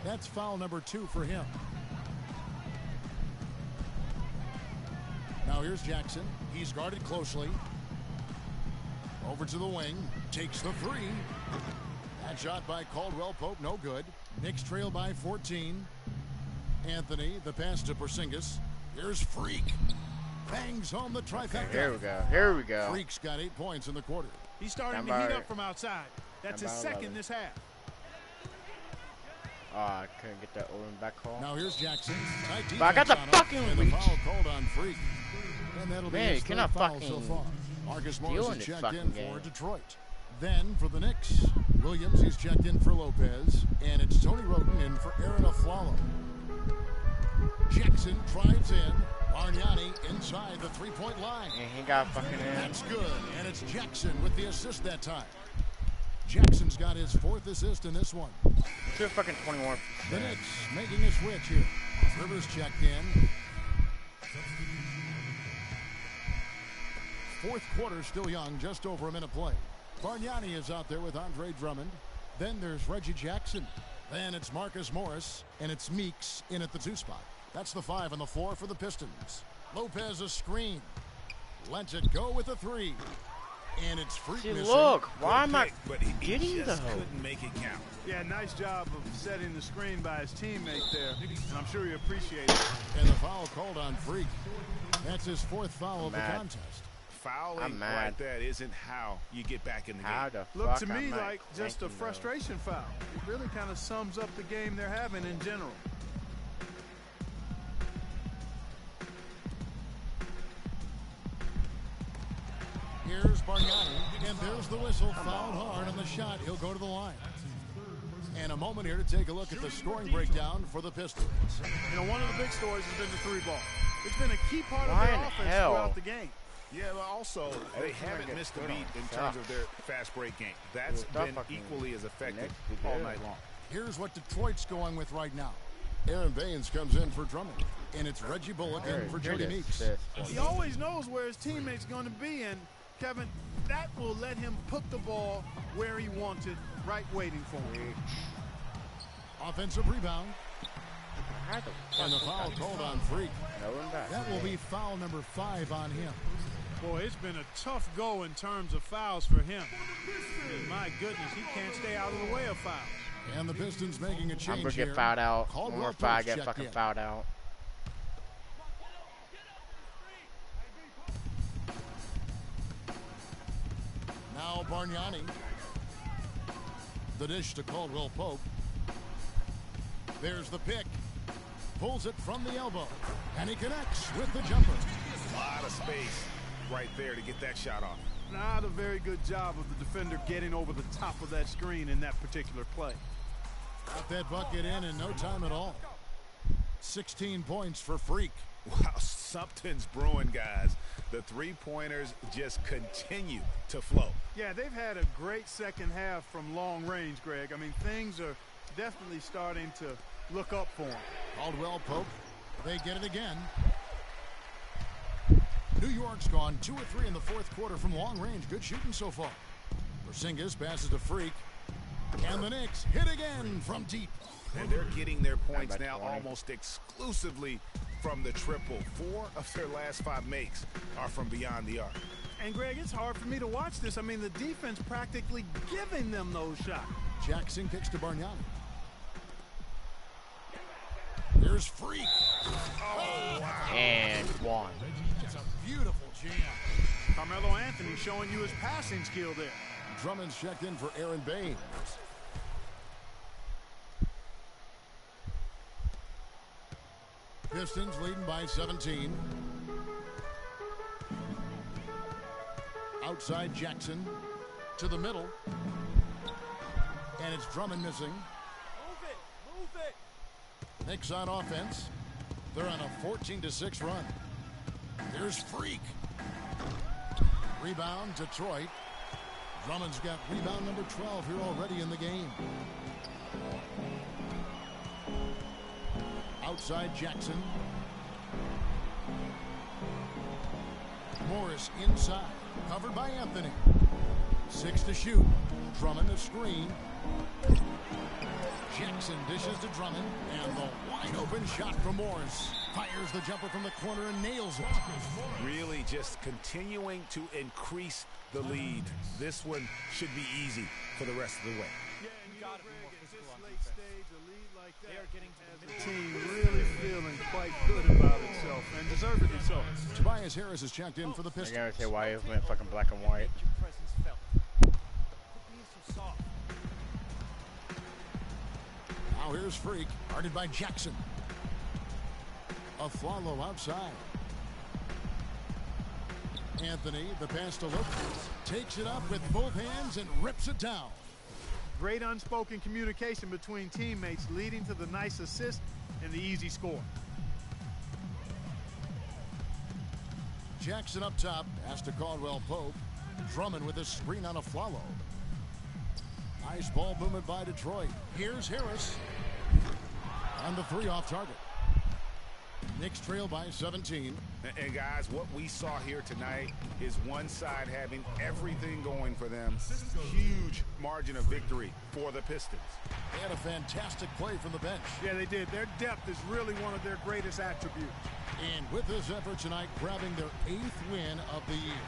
S2: That's foul number 2 for him. Now here's Jackson. He's guarded closely. Over to the wing. Takes the 3. That shot by Caldwell Pope, no good. Knicks trail by 14. Anthony, the pass to Porzingis. Here's Freak. Bangs home the trifecta.
S4: Okay, here we go. Here we go.
S2: Freak's got 8 points in the quarter.
S1: He's starting to heat up from outside. That's his second this half.
S4: I couldn't get that Owen back call.
S2: Now here's Jackson.
S4: But I got the fucking reach.
S2: Foul called on Freak. And that'll be his third foul so far. Marcus Morris is checked in for Detroit. Then for the Knicks, Williams, he's checked in for Lopez. And it's Tony Roden in for Aaron Aflalo. Jackson drives in. Bargnani inside the three-point line.
S4: And he got fucking in.
S2: That's good. And it's Jackson with the assist that time. Jackson's got his 4th assist in this one.
S4: Should fucking 21.
S2: The Knicks making a switch here. Rivers checked in. 4th quarter still young, just over a minute play. Bargnani is out there with Andre Drummond. Then there's Reggie Jackson. Then it's Marcus Morris, and it's Meeks in at the 2 spot. That's the 5 on the floor for the Pistons. Lopez a screen. Lets it go with a 3. And it's Freak missing.
S4: Look, why am I
S3: getting the hoe? Couldn't make it count.
S1: Yeah, nice job of setting the screen by his teammate there. And I'm sure he appreciates it.
S2: And the foul called on Freak. That's his 4th foul of the contest.
S3: Fouling like that isn't how you get back in the game.
S1: Looked to me like just a frustration foul. It really kind of sums up the game they're having in general.
S2: Here's Bargnani, and there's the whistle. Fouled hard on the shot. He'll go to the line. And a moment here to take a look at the scoring breakdown for the Pistons.
S1: You know, one of the big stories has been the 3-ball. It's been a key part of their offense throughout the game.
S3: Yeah, but also, they haven't missed a beat in terms of their fast break game. That's been equally as effective all night long.
S2: Here's what Detroit's going with right now. Aaron Baines comes in for Drummond. And it's Reggie Bullock in for Jody Meeks.
S1: He always knows where his teammate's going to be, and Kevin, that will let him put the ball where he wants it, right waiting for him.
S2: Offensive rebound. And the foul called on Freak. That will be foul number 5 on him.
S1: Boy, it's been a tough go in terms of fouls for him. And my goodness, he can't stay out of the way of fouls.
S2: And the Pistons making a change
S4: I'm gonna
S2: here.
S4: get fouled out. One more foul, get fucking fouled out.
S2: Now Bargnani. The dish to Caldwell Pope. There's the pick. Pulls it from the elbow. And he connects with the jumper.
S3: A lot of space right there to get that shot off.
S1: Not a very good job of the defender getting over the top of that screen in that particular play.
S2: Got that bucket in no time at all. 16 points for Freak.
S3: Wow, something's brewing, guys. The three-pointers just continue to flow.
S1: Yeah, they've had a great second half from long range, Greg. I mean, things are definitely starting to look up for them.
S2: Caldwell Pope, they get it again. New York's gone 2 or 3 in the 4th quarter from long range. Good shooting so far. Porzingis passes to Freak. And the Knicks hit again from deep.
S3: And they're getting their points now almost exclusively from the triple. 4 of their last 5 makes are from beyond the arc.
S1: And, Greg, it's hard for me to watch this. I mean, the defense practically giving them those shots.
S2: Jackson kicks to Bargnani. Here's Freak.
S3: Oh, wow.
S4: And one.
S2: It's a beautiful jam.
S1: Carmelo Anthony showing you his passing skill there.
S2: Drummond's checked in for Aaron Baines. Pistons leading by 17. Outside Jackson to the middle. And it's Drummond missing.
S1: Move it.
S2: Knicks on offense. They're on a 14-6 run. There's Freak. Rebound, Detroit. Drummond's got rebound number 12 here already in the game. Outside Jackson. Morris inside. Covered by Anthony. 6 to shoot. Drummond a screen. Jackson dishes to Drummond. And the wide open shot from Morris. Fires the jumper from the corner and nails it.
S3: Really just continuing to increase the lead. This one should be easy for the rest of the way.
S1: Yeah, and you know, Greg, at this late stage, a lead like that, they are getting as a team really feeling quite good about itself, and deservedly so.
S2: Tobias Harris is checked in for the Pistons.
S4: I gotta say why it went fucking black and white.
S2: Now here's Freak, guarded by Jackson. Aflalo outside. Anthony, the pass to Lopez, takes it up with both hands and rips it down.
S1: Great unspoken communication between teammates, leading to the nice assist and the easy score.
S2: Jackson up top, pass to Caldwell Pope. Drummond with a screen on Aflalo. Nice ball movement by Detroit. Here's Harris. And the three off target. Knicks trail by 17.
S3: And guys, what we saw here tonight is one side having everything going for them. Huge margin of victory for the Pistons.
S2: They had a fantastic play from the bench.
S1: Yeah, they did. Their depth is really one of their greatest attributes.
S2: And with this effort tonight, grabbing their 8th win of the year.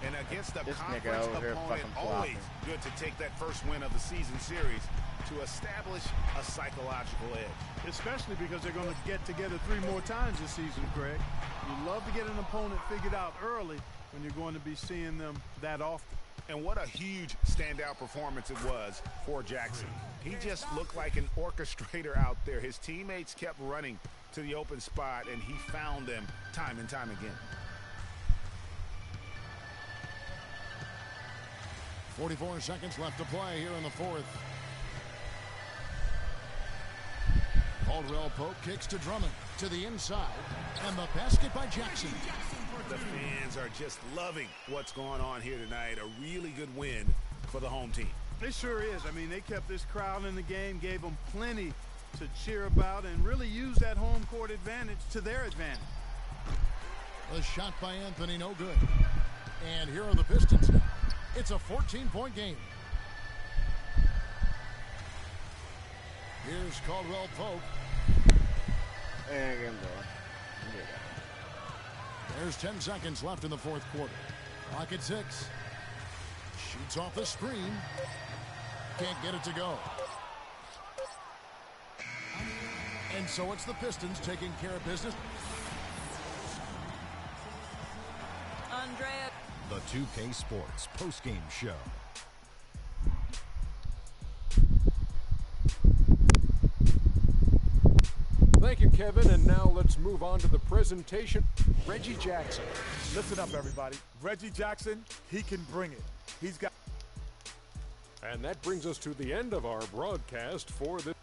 S3: And against a conference opponent, always good to take that first win of the season series to establish a psychological edge.
S1: Especially because they're going to get together 3 more times this season, Craig. You love to get an opponent figured out early when you're going to be seeing them that often.
S3: And what a huge standout performance it was for Jackson. He just looked like an orchestrator out there. His teammates kept running to the open spot, and he found them time and time again.
S2: 44 seconds left to play here in the fourth. Caldwell Pope kicks to Drummond to the inside, and the basket by Jackson.
S3: The fans are just loving what's going on here tonight. A really good win for the home team.
S1: It sure is. I mean, they kept this crowd in the game, gave them plenty to cheer about, and really used that home court advantage to their advantage.
S2: The shot by Anthony, no good. And here are the Pistons now. It's a 14-point game. Here's Caldwell Pope. There's 10 seconds left in the fourth quarter. Clock at 6. Shoots off the screen. Can't get it to go. And so it's the Pistons taking care of business.
S5: Andrea.
S7: The 2K Sports postgame show.
S8: Thank you, Kevin. And now let's move on to the presentation. Reggie Jackson.
S6: Listen up, everybody. Reggie Jackson, he can bring it. He's got...
S8: And that brings us to the end of our broadcast for this.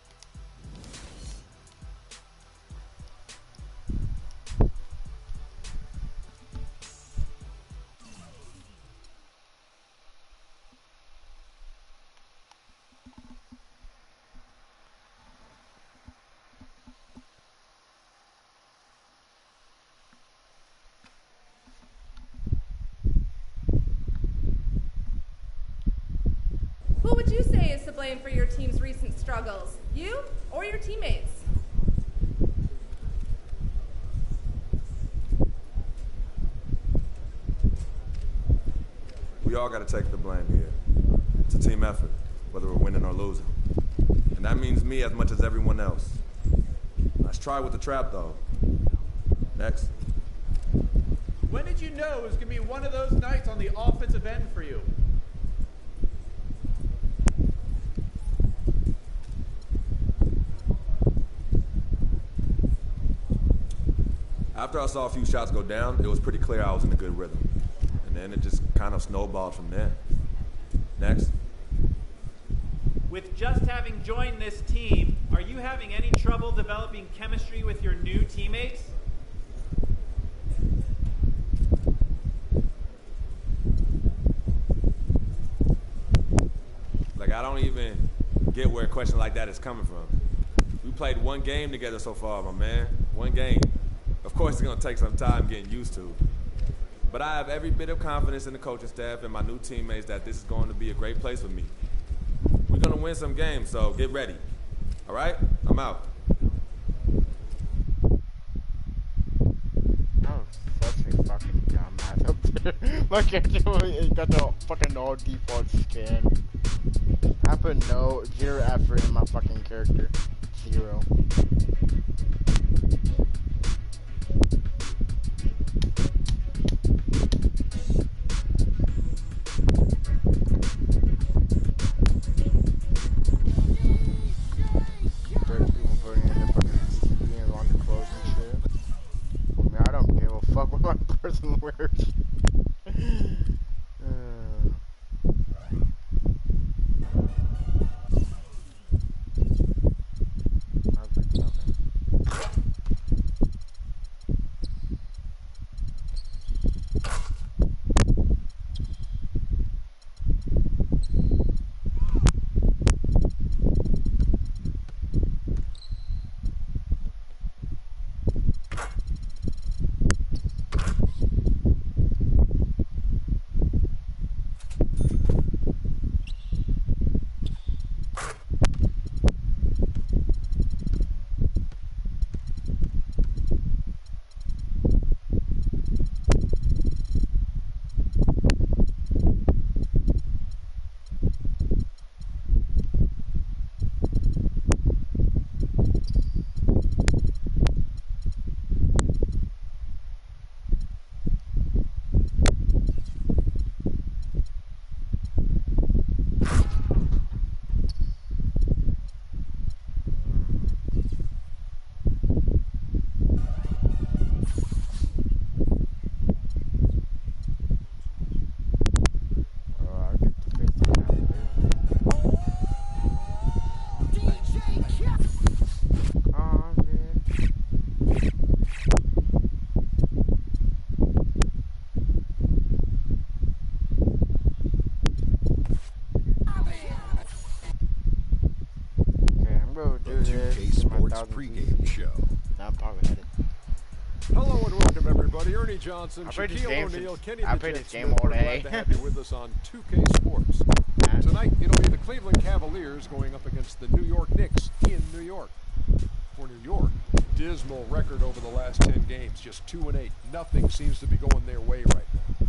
S10: Who would you say is to blame for your team's recent struggles? You or your teammates?
S11: We all got to take the blame here. It's a team effort, whether we're winning or losing. And that means me as much as everyone else. Let's try with the trap, though. Next.
S12: When did you know it was going to be one of those nights on the offensive end for you?
S11: After I saw a few shots go down, it was pretty clear I was in a good rhythm. And then it just kind of snowballed from there. Next.
S12: With just having joined this team, are you having any trouble developing chemistry with your new teammates?
S11: Like, I don't even get where a question like that is coming from. We played one game together so far, my man. One game. Of course, it's going to take some time getting used to. But I have every bit of confidence in the coaching staff and my new teammates that this is going to be a great place for me. We're going to win some games, so get ready. All right? I'm out.
S4: Oh, such a fucking dumbass up there. My character got the fucking all default skin. I put zero effort in my fucking character. 0.
S7: Sports pregame show.
S4: Now I'm probably headed.
S8: Hello and welcome everybody. Ernie Johnson,
S4: I played this
S8: Shaquille
S4: game
S8: O'Neal, Kenny
S4: I
S8: the
S4: played
S8: Jet
S4: this game
S8: Smith.
S4: all
S8: We're
S4: day.
S8: glad to have you with us on 2K Sports. Tonight, it'll be the Cleveland Cavaliers going up against the New York Knicks in New York. For New York, dismal record over the last 10 games, just 2-8. Nothing seems to be going their way right now.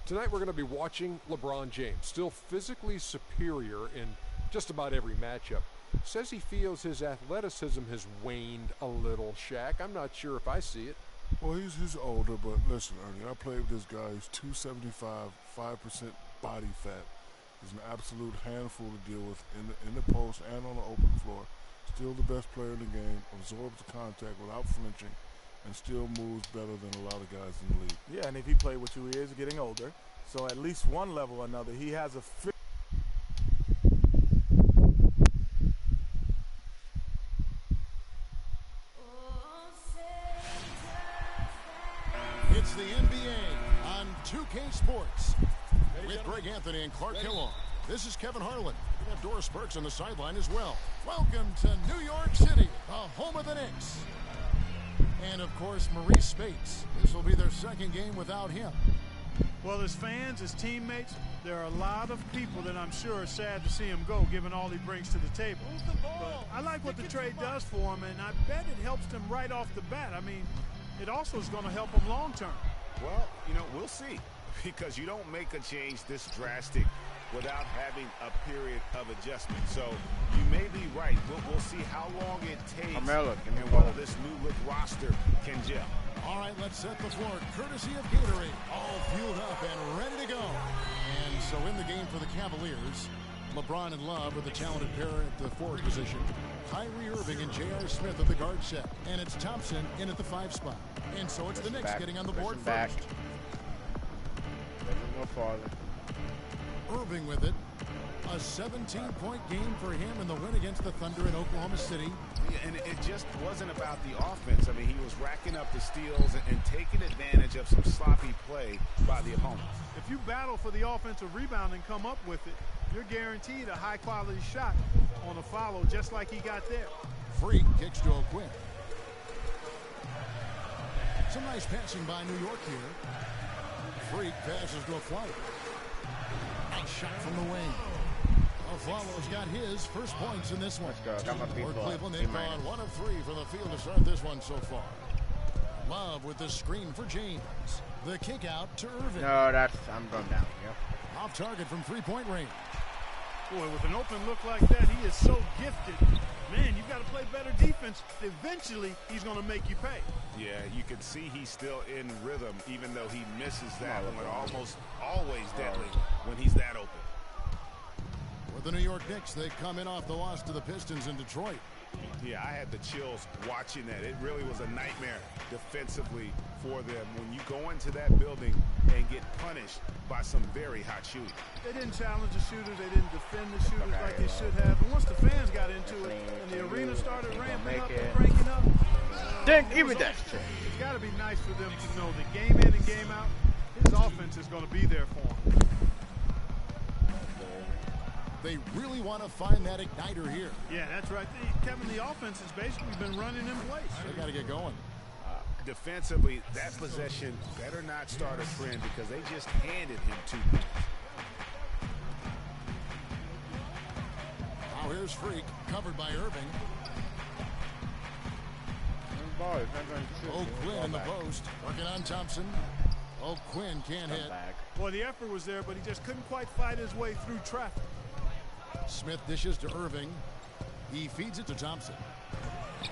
S8: Tonight, we're going to be watching LeBron James, still physically superior in just about every matchup. Says he feels his athleticism has waned a little, Shaq. I'm not sure if I see it.
S9: Well, he's older, but listen, Ernie, I played with this guy. He's 275, 5% body fat. He's an absolute handful to deal with in the post and on the open floor. Still the best player in the game, absorbs the contact without flinching, and still moves better than a lot of guys in the league.
S6: Yeah, and if he played with you, he is getting older. So at least one level or another, he has a
S2: It's the NBA on 2K Sports with Greg Anthony and Clark Kellogg. This is Kevin Harlan. We have Doris Burks on the sideline as well. Welcome to New York City, the home of the Knicks. And, of course, Maurice Spates. This will be their second game without him.
S1: Well, as fans, as teammates, there are a lot of people that I'm sure are sad to see him go, given all he brings to the table. But I like what the trade does for him, and I bet it helps him right off the bat. I mean, it also is going to help him long term.
S3: Well, we'll see, because you don't make a change this drastic without having a period of adjustment. So you may be right. We'll see how long it takes and whether this new look roster can gel.
S2: All right, let's set the floor. Courtesy of Gatorade, all fueled up and ready to go. And so in the game for the Cavaliers, LeBron and Love with the talented pair at the forward position. Kyrie Irving and J.R. Smith at the guard set. And it's Thompson in at the 5 spot. And so it's the Knicks getting on the board first.
S4: Doesn't go farther.
S2: Irving with it. A 17-point game for him in the win against the Thunder in Oklahoma City.
S3: Yeah, and it just wasn't about the offense. I mean, he was racking up the steals and taking advantage of some sloppy play by the opponent.
S1: If you battle for the offensive rebound and come up with it, you're guaranteed a high-quality shot on a follow, just like he got there.
S2: Freak kicks to O'Quinn. Some nice passing by New York here. Freak passes to a flight. Nice shot from the wing. Aflalo's got his first points in this one.
S4: Let's go. Got my
S2: For
S4: people.
S2: Cleveland, they've gone 1 of 3 for the field to start this one so far. Love with the screen for James. The kick out to Irving.
S4: No, I'm going down. Yep.
S2: Off target from 3-point range.
S1: Boy, with an open look like that, he is so gifted. Man, you've got to play better defense. Eventually, he's going to make you pay.
S3: Yeah, you can see he's still in rhythm, even though he misses that one. Almost always deadly when he's that open.
S2: With the New York Knicks, they come in off the loss to the Pistons in Detroit.
S3: Yeah, I had the chills watching that. It really was a nightmare defensively for them when you go into that building and get punished by some very hot shooting.
S1: They didn't challenge the shooters. They didn't defend the shooters like they should have. But once the fans got into it and the arena started ramping up and cranking up,
S4: then give me that.
S1: It's got to be nice for them to know that game in and game out, his offense is going to be there for him.
S2: They really want to find that igniter here.
S1: Yeah, that's right. Kevin, the offense has basically been running in place.
S2: They got to get going.
S3: Defensively, that possession better not start a trend because they just handed him 2 minutes.
S2: Now here's Freak, covered by Irving. O'Quinn in the post, working on Thompson. O'Quinn can't hit.
S1: Well, the effort was there, but he just couldn't quite fight his way through traffic.
S2: Smith dishes to Irving. He feeds it to Thompson.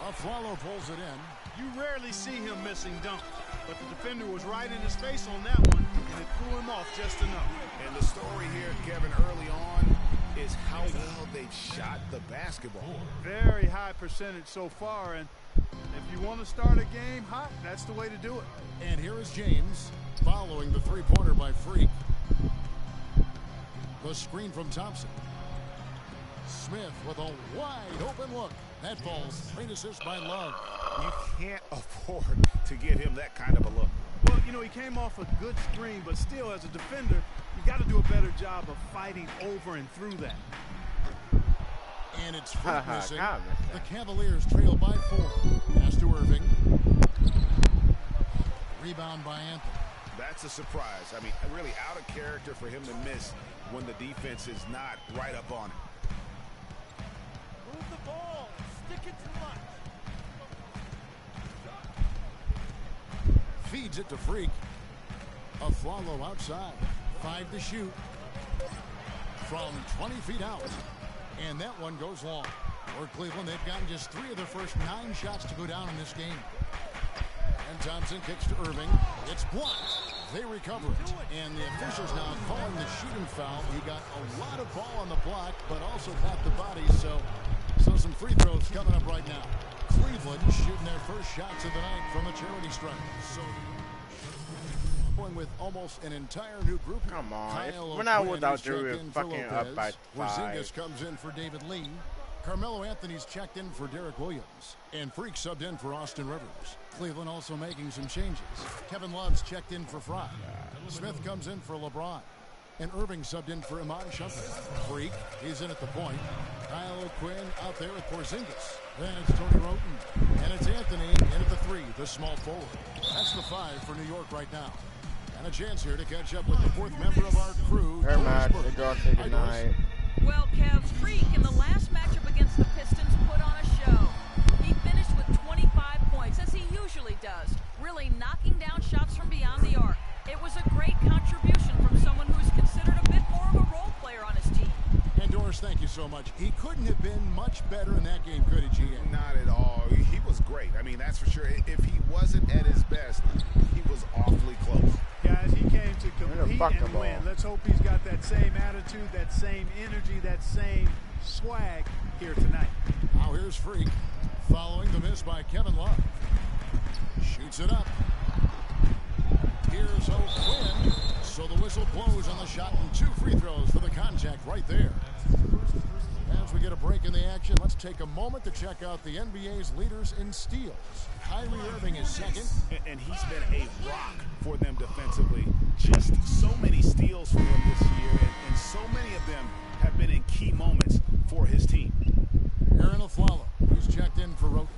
S2: Aflalo pulls it in.
S1: You rarely see him missing dunks, but the defender was right in his face on that one, and it threw him off just enough.
S3: And the story here, Kevin, early on is how well they've shot the basketball.
S1: Very high percentage so far, and if you want to start a game hot, that's the way to do it.
S2: And here is James following the three-pointer by Freak. The screen from Thompson. Smith with a wide open look. That falls. Great assist by Love.
S3: You can't afford to get him that kind of a look.
S1: Well, you know, he came off a good screen, but still, as a defender, you got to do a better job of fighting over and through that.
S2: And it's missing. The Cavaliers trail by 4. Pass to Irving. Rebound by Anthony.
S3: That's a surprise. I mean, really out of character for him to miss when the defense is not right up on him.
S1: Move the ball. Stick it to Lux.
S2: Feeds it to Freak. Aflalo outside. 5 to shoot. From 20 feet out. And that one goes long. For Cleveland, they've gotten just 3 of their first 9 shots to go down in this game. And Thompson kicks to Irving. It's blocked. They recover it. And the officials now calling the shooting foul. He got a lot of ball on the block, but also caught the body. So some free throws coming up right now. Cleveland shooting their first shots of the night from a charity stripe. So going with almost an entire new group.
S4: Come on. We're not without Drew fucking up by 5.
S2: Porzingis comes in for David Lee. Carmelo Anthony's checked in for Derek Williams. And Freak subbed in for Austin Rivers. Cleveland also making some changes. Kevin Love's checked in for Fry. Smith comes in for LeBron. And Irving subbed in for Iman Shumpert. Freak, he's in at the point. Kyle O'Quinn out there with Porzingis. Then it's Tony Roten. And it's Anthony in at the 3, the small forward. That's the 5 for New York right now. And a chance here to catch up with the 4th member of our crew.
S4: Very much. Say goodnight.
S5: Well, Cavs, Freak in the last matchup against the Pistons put on a show. He finished with 25 points, as he usually does, really knocking down shots from beyond the arc. It was a great contribution from someone who is considered a bit more of a role player on his team.
S2: And Doris, thank you so much. He couldn't have been much better in that game, could he, GM?
S3: Not at all. He was great. I mean, that's for sure. If he wasn't at his best, he was awfully close.
S1: Guys, he came to compete and win. Let's hope he's got that same attitude, that same energy, that same swag here tonight.
S2: Now here's Freak, following the miss by Kevin Love. Shoots it up. Here's O'Quinn. So the whistle blows on the shot and 2 free throws for the contact right there. As we get a break in the action, let's take a moment to check out the NBA's leaders in steals. Kyrie Irving is second.
S3: And he's been a rock for them defensively. Just so many steals for him this year, and so many of them have been in key moments for his team.
S2: Aaron Aflalo, who's checked in for Roten.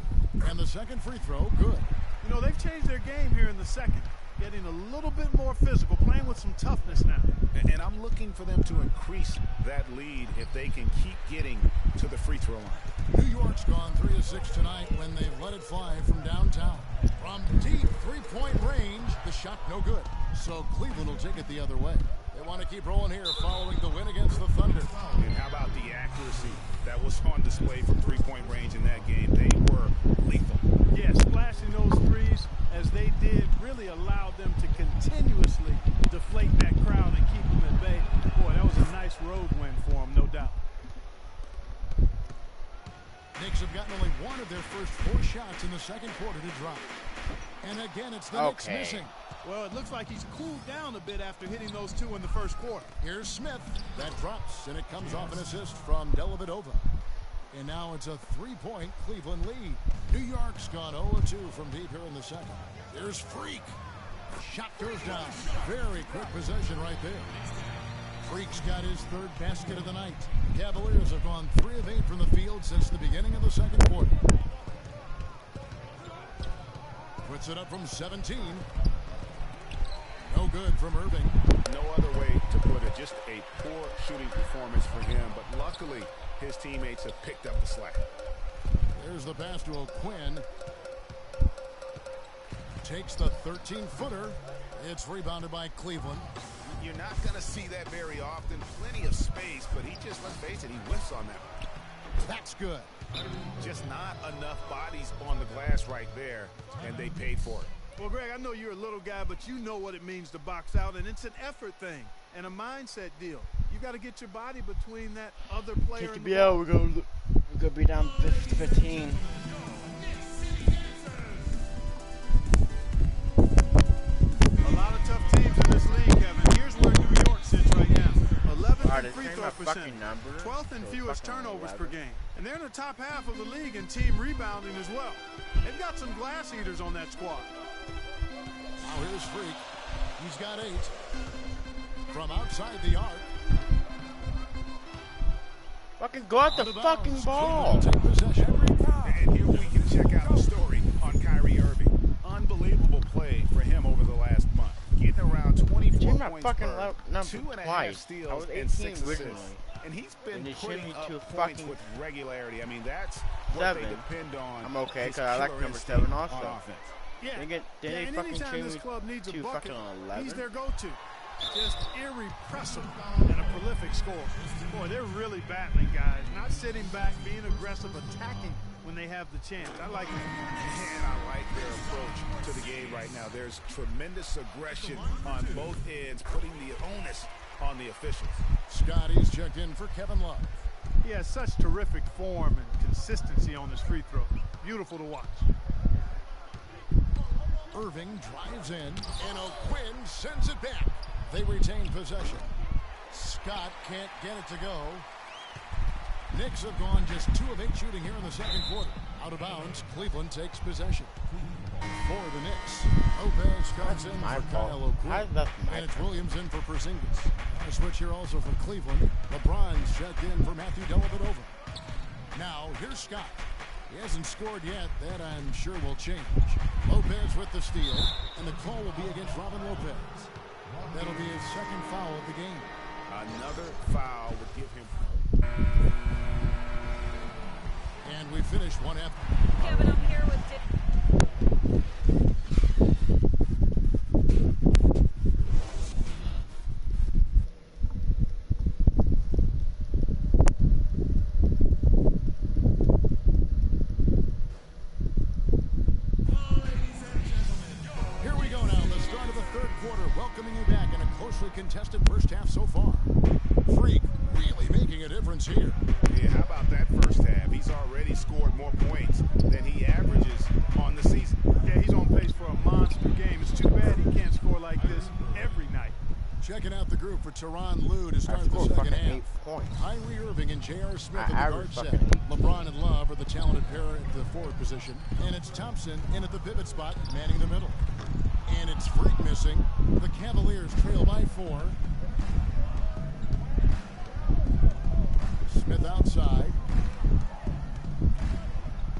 S2: And the second free throw, good.
S1: You know, they've changed their game here in the second. Getting a little bit more physical, playing with some toughness now.
S3: And I'm looking for them to increase that lead if they can keep getting to the free throw line.
S2: New York's gone 3 of 6 tonight when they've let it fly from downtown. From deep 3-point range, the shot no good. So Cleveland will take it the other way. They want to keep rolling here following the win against the Thunder.
S3: And how about the accuracy that was on display from 3-point range in that game? They were lethal.
S1: Yes, splashing those threes as they did really allowed them to continuously deflate that crowd and keep them at bay. Boy, that was a nice road win for them, no doubt.
S2: Knicks have gotten only 1 of their first 4 shots in the second quarter to drop. And again, it's the Knicks missing.
S1: Well, it looks like he's cooled down a bit after hitting those 2 in the first quarter.
S2: Here's Smith. That drops, and it comes off an assist from Dellavedova. And now it's a 3-point Cleveland lead. New York's gone 0-2 from deep here in the second. There's Freak. Shot goes down. Very quick possession right there. Freak's got his 3rd basket of the night. Cavaliers have gone 3 of 8 from the field since the beginning of the second quarter. Puts it up from 17. No good from Irving.
S3: No other way to put it. Just a poor shooting performance for him. But luckily, his teammates have picked up the slack.
S2: There's the pass to O'Quinn. Takes the 13-footer. It's rebounded by Cleveland.
S3: You're not going to see that very often. Plenty of space, but he just, let's face it, he whiffs on that.
S2: That's good.
S3: Just not enough bodies on the glass right there, and they paid for it.
S1: Well, Greg, I know you're a little guy, but you know what it means to box out, and it's an effort thing and a mindset deal. You got to get your body between that other player and the ball.
S4: We're gonna be down 15.
S1: A lot of tough teams in this league, Kevin. Here's where New York sits right now. 11th in free throw percentage, 12th in fewest turnovers per game. And they're in the top half of the league in team rebounding as well. They've got some glass eaters on that squad.
S2: Now here's Freak. He's got 8. From outside the arc.
S4: Fucking go out the fucking ball.
S3: And here we can check out the story on Kyrie Irving. Unbelievable play for him over the last month. Getting around 24 points per 2.5 steals and 6 assists. And he's been putting up points with regularity. I mean, that's what they depend on.
S4: I'm okay, because I like number 7 also.
S1: Yeah,
S4: they
S1: and
S4: fucking
S1: anytime this
S4: change
S1: club needs a
S4: to
S1: bucket,
S4: fucking 11.
S1: he's their go-to. Just irrepressible and a prolific scorer. Boy, they're really battling, guys. Not sitting back, being aggressive, attacking when they have the chance. I like it.
S3: And I like their approach to the game right now. There's tremendous aggression on both ends, putting the onus on the officials.
S2: Scotty's checked in for Kevin Love.
S1: He has such terrific form and consistency on his free throw. Beautiful to watch.
S2: Irving drives in, and O'Quinn sends it back. They retain possession. Scott can't get it to go. Knicks have gone just 2 of 8 shooting here in the second quarter. Out of bounds, Cleveland takes possession. For the Knicks, Lopez comes in for Kyle O'Quinn. And it's Williams in for Porzingis. A switch here also for Cleveland. LeBron's checked in for Matthew Dellavedova. Now, here's Scott. He hasn't scored yet. That, I'm sure, will change. Lopez with the steal, and the call will be against Robin Lopez. That'll be his second foul of the game.
S3: Another foul would give him.
S2: And we finish 1-half.
S5: Kevin, I'm here with Dick.
S2: Contested first half so far. Freak really making a difference here.
S3: Yeah, how about that first half? He's already scored more points than he averages on the season.
S1: Yeah, he's on pace for a monster game. It's too bad he can't score like this every night.
S2: Checking out the group for Tyronn Lue to start the second half. Kyrie Irving and J.R. Smith at the guard set. LeBron and Love are the talented pair at the forward position. And it's Thompson in at the pivot spot, manning the middle. And it's Freak missing. The Cavaliers trail by 4. Smith outside.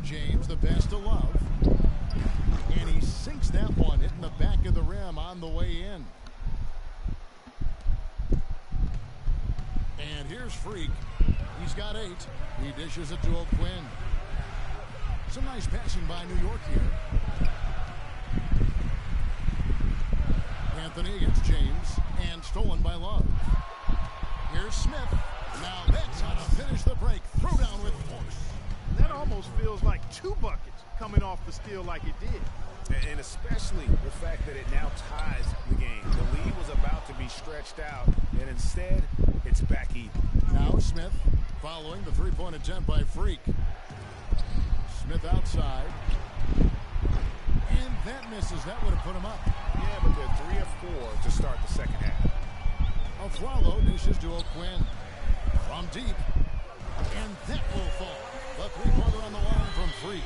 S2: James the pass to Love. And he sinks that one, hitting the back of the rim on the way in. And here's Freak. He's got 8. He dishes it to O'Quinn. Some nice passing by New York here. Anthony against James, and stolen by Love. Here's Smith. Now that's how to finish the break. Throw down with force.
S1: That almost feels like 2 buckets coming off the steal like it did.
S3: And especially the fact that it now ties the game. The lead was about to be stretched out, and instead, it's back even.
S2: Now Smith following the three-point attempt by Freak. Smith outside. And that misses. That would have put him up.
S3: Yeah, but they're 3 of 4 to start the second half.
S2: Aflalo dishes to O'Quinn. From deep. And that will fall. The three-pointer on the line from Freak.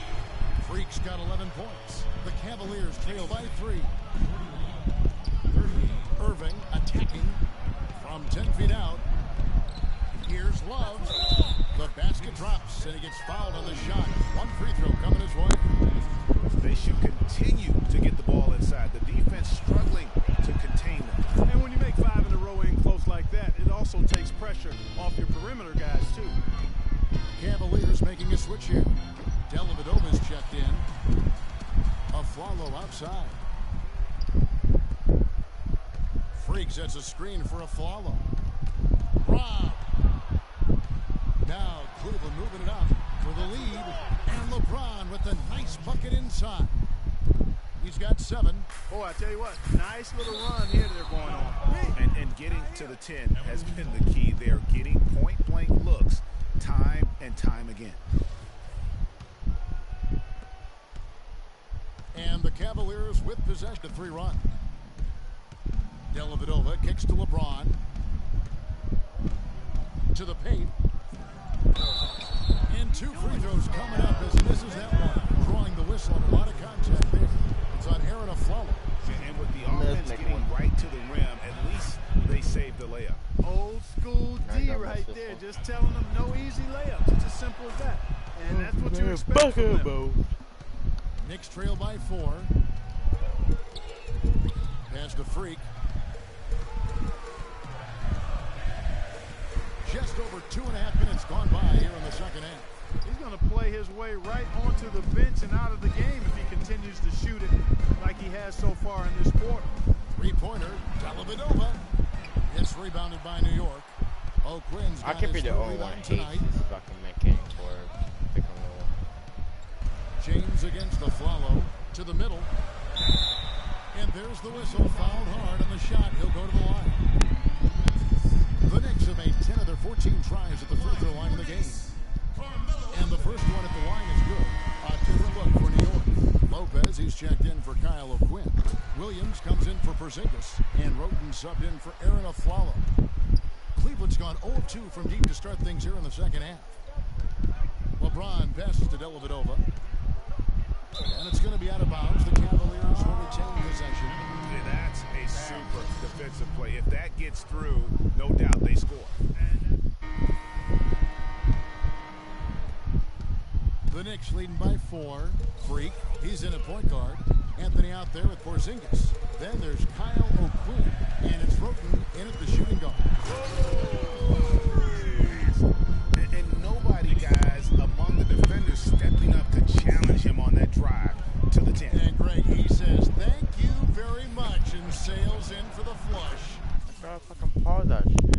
S2: Freak's got 11 points. The Cavaliers trail by 3. Irving attacking from 10 feet out. Here's Love. The basket drops, and he gets fouled on the shot. 1 free throw coming his way.
S3: They should continue to get the ball inside. The defense struggling to contain them.
S1: And when you make 5 in a row in close like that, it also takes pressure off your perimeter guys, too.
S2: Cavaliers making a switch here. Dellavedova's checked in. Aflalo outside. Freak sets a screen for Aflalo. Rob. Now Cleveland moving it up for the lead. And LeBron with a nice bucket inside. He's got 7.
S1: Boy, I tell you what, nice little run here they're going on.
S3: And getting to the 10 has been the key. They're getting point-blank looks time and time again.
S2: And the Cavaliers with possession, 3-run. Dellavedova kicks to LeBron. To the paint. And 2 free throws coming up as he misses that one. Drawing the whistle, a lot of contact there. It's on Aaron Aflalo.
S3: And with the offense getting right to the rim, at least they saved the layup.
S1: Old school D right there, just telling them no easy layups. It's as simple as that. And that's what you expect from them.
S2: Knicks trail by 4. Pass to Freak. Just over 2.5 minutes gone by here in the second half.
S1: He's going to play his way right onto the bench and out of the game if he continues to shoot it like he has so far in this quarter.
S2: Three-pointer, Dellavedova. It's rebounded by New York. O'Quinn's got his third rebound tonight.
S4: Fucking mechanic for pick and roll.
S2: James against the Flalo to the middle. And there's the whistle. Fouled hard on the shot. He'll go to the line. The Knicks have made 10 of their 14 tries at the free throw line in the game. And the first one at the line is good. A different look for New York. Lopez, he's checked in for Kyle O'Quinn. Williams comes in for Porzingis. And Roten subbed in for Aaron Aflalo. Cleveland's gone 0-2 from deep to start things here in the second half. LeBron passes to Dellavedova. And it's going to be out of bounds. The Cavaliers will retain possession.
S3: Yeah, that's a super defensive play. If that gets through, no doubt they score.
S2: The Knicks leading by 4. Freak, he's in at point guard. Anthony out there with Porzingis. Then there's Kyle O'Quinn. And it's Roten in at the shooting guard.
S3: And nobody, guys, among the defenders stepping up to challenge him on that drive to the 10.
S2: And Greg, he says, thank you very much, and sails in for the flush.
S4: I gotta fucking pause that shit.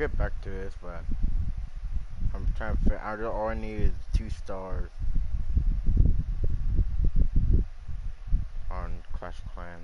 S4: get back to this, but I'm trying to figure. All I need is 2 stars on Clash of Clans.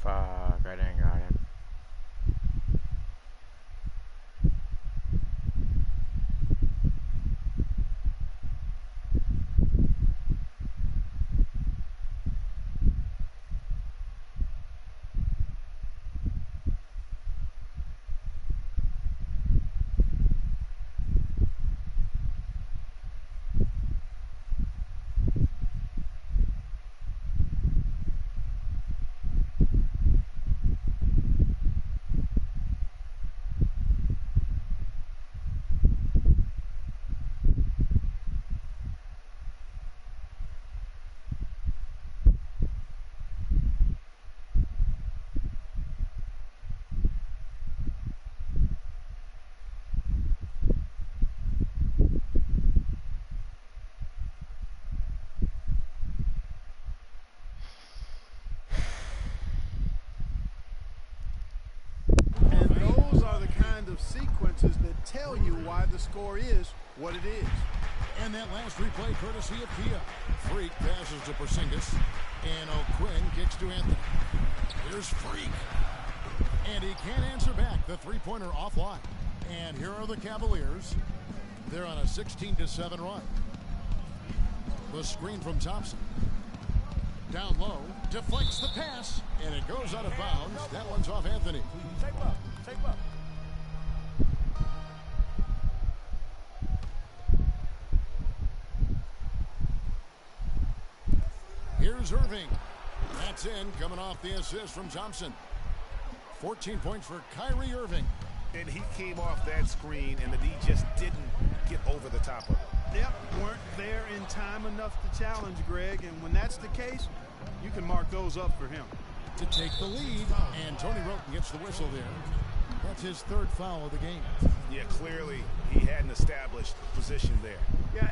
S4: Fuck, I didn't got him.
S1: Of sequences that tell you why the score is what it is.
S2: And that last replay courtesy of Kia. Freak passes to Porzingis, and O'Quinn kicks to Anthony. Here's Freak, and he can't answer back. The three-pointer offline. And here are the Cavaliers. They're on a 16-7 run. The screen from Thompson. Down low, deflects the pass, and it goes out of bounds. That one's off Anthony.
S6: Take up.
S2: Here's Irving. That's in, coming off the assist from Thompson. 14 points for Kyrie Irving.
S3: And he came off that screen, and the D just didn't get over the top of it.
S1: Yep, weren't there in time enough to challenge Greg, and when that's the case, you can mark those up for him.
S2: To take the lead, and Tony Roten gets the whistle there. That's his third foul of the game.
S3: Yeah, clearly he hadn't established position there.
S1: Yeah,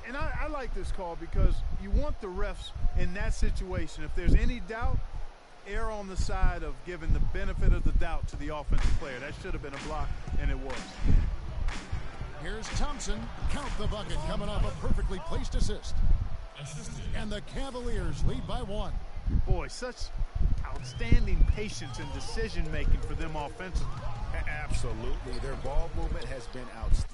S1: and I like this call because you want the refs in that situation. If there's any doubt, err on the side of giving the benefit of the doubt to the offensive player. That should have been a block, and it was.
S2: Here's Thompson. Count the bucket coming off a perfectly placed assist. And the Cavaliers lead by 1.
S1: Boy, such outstanding patience and decision-making for them offensively.
S3: Absolutely. Their ball movement has been outstanding.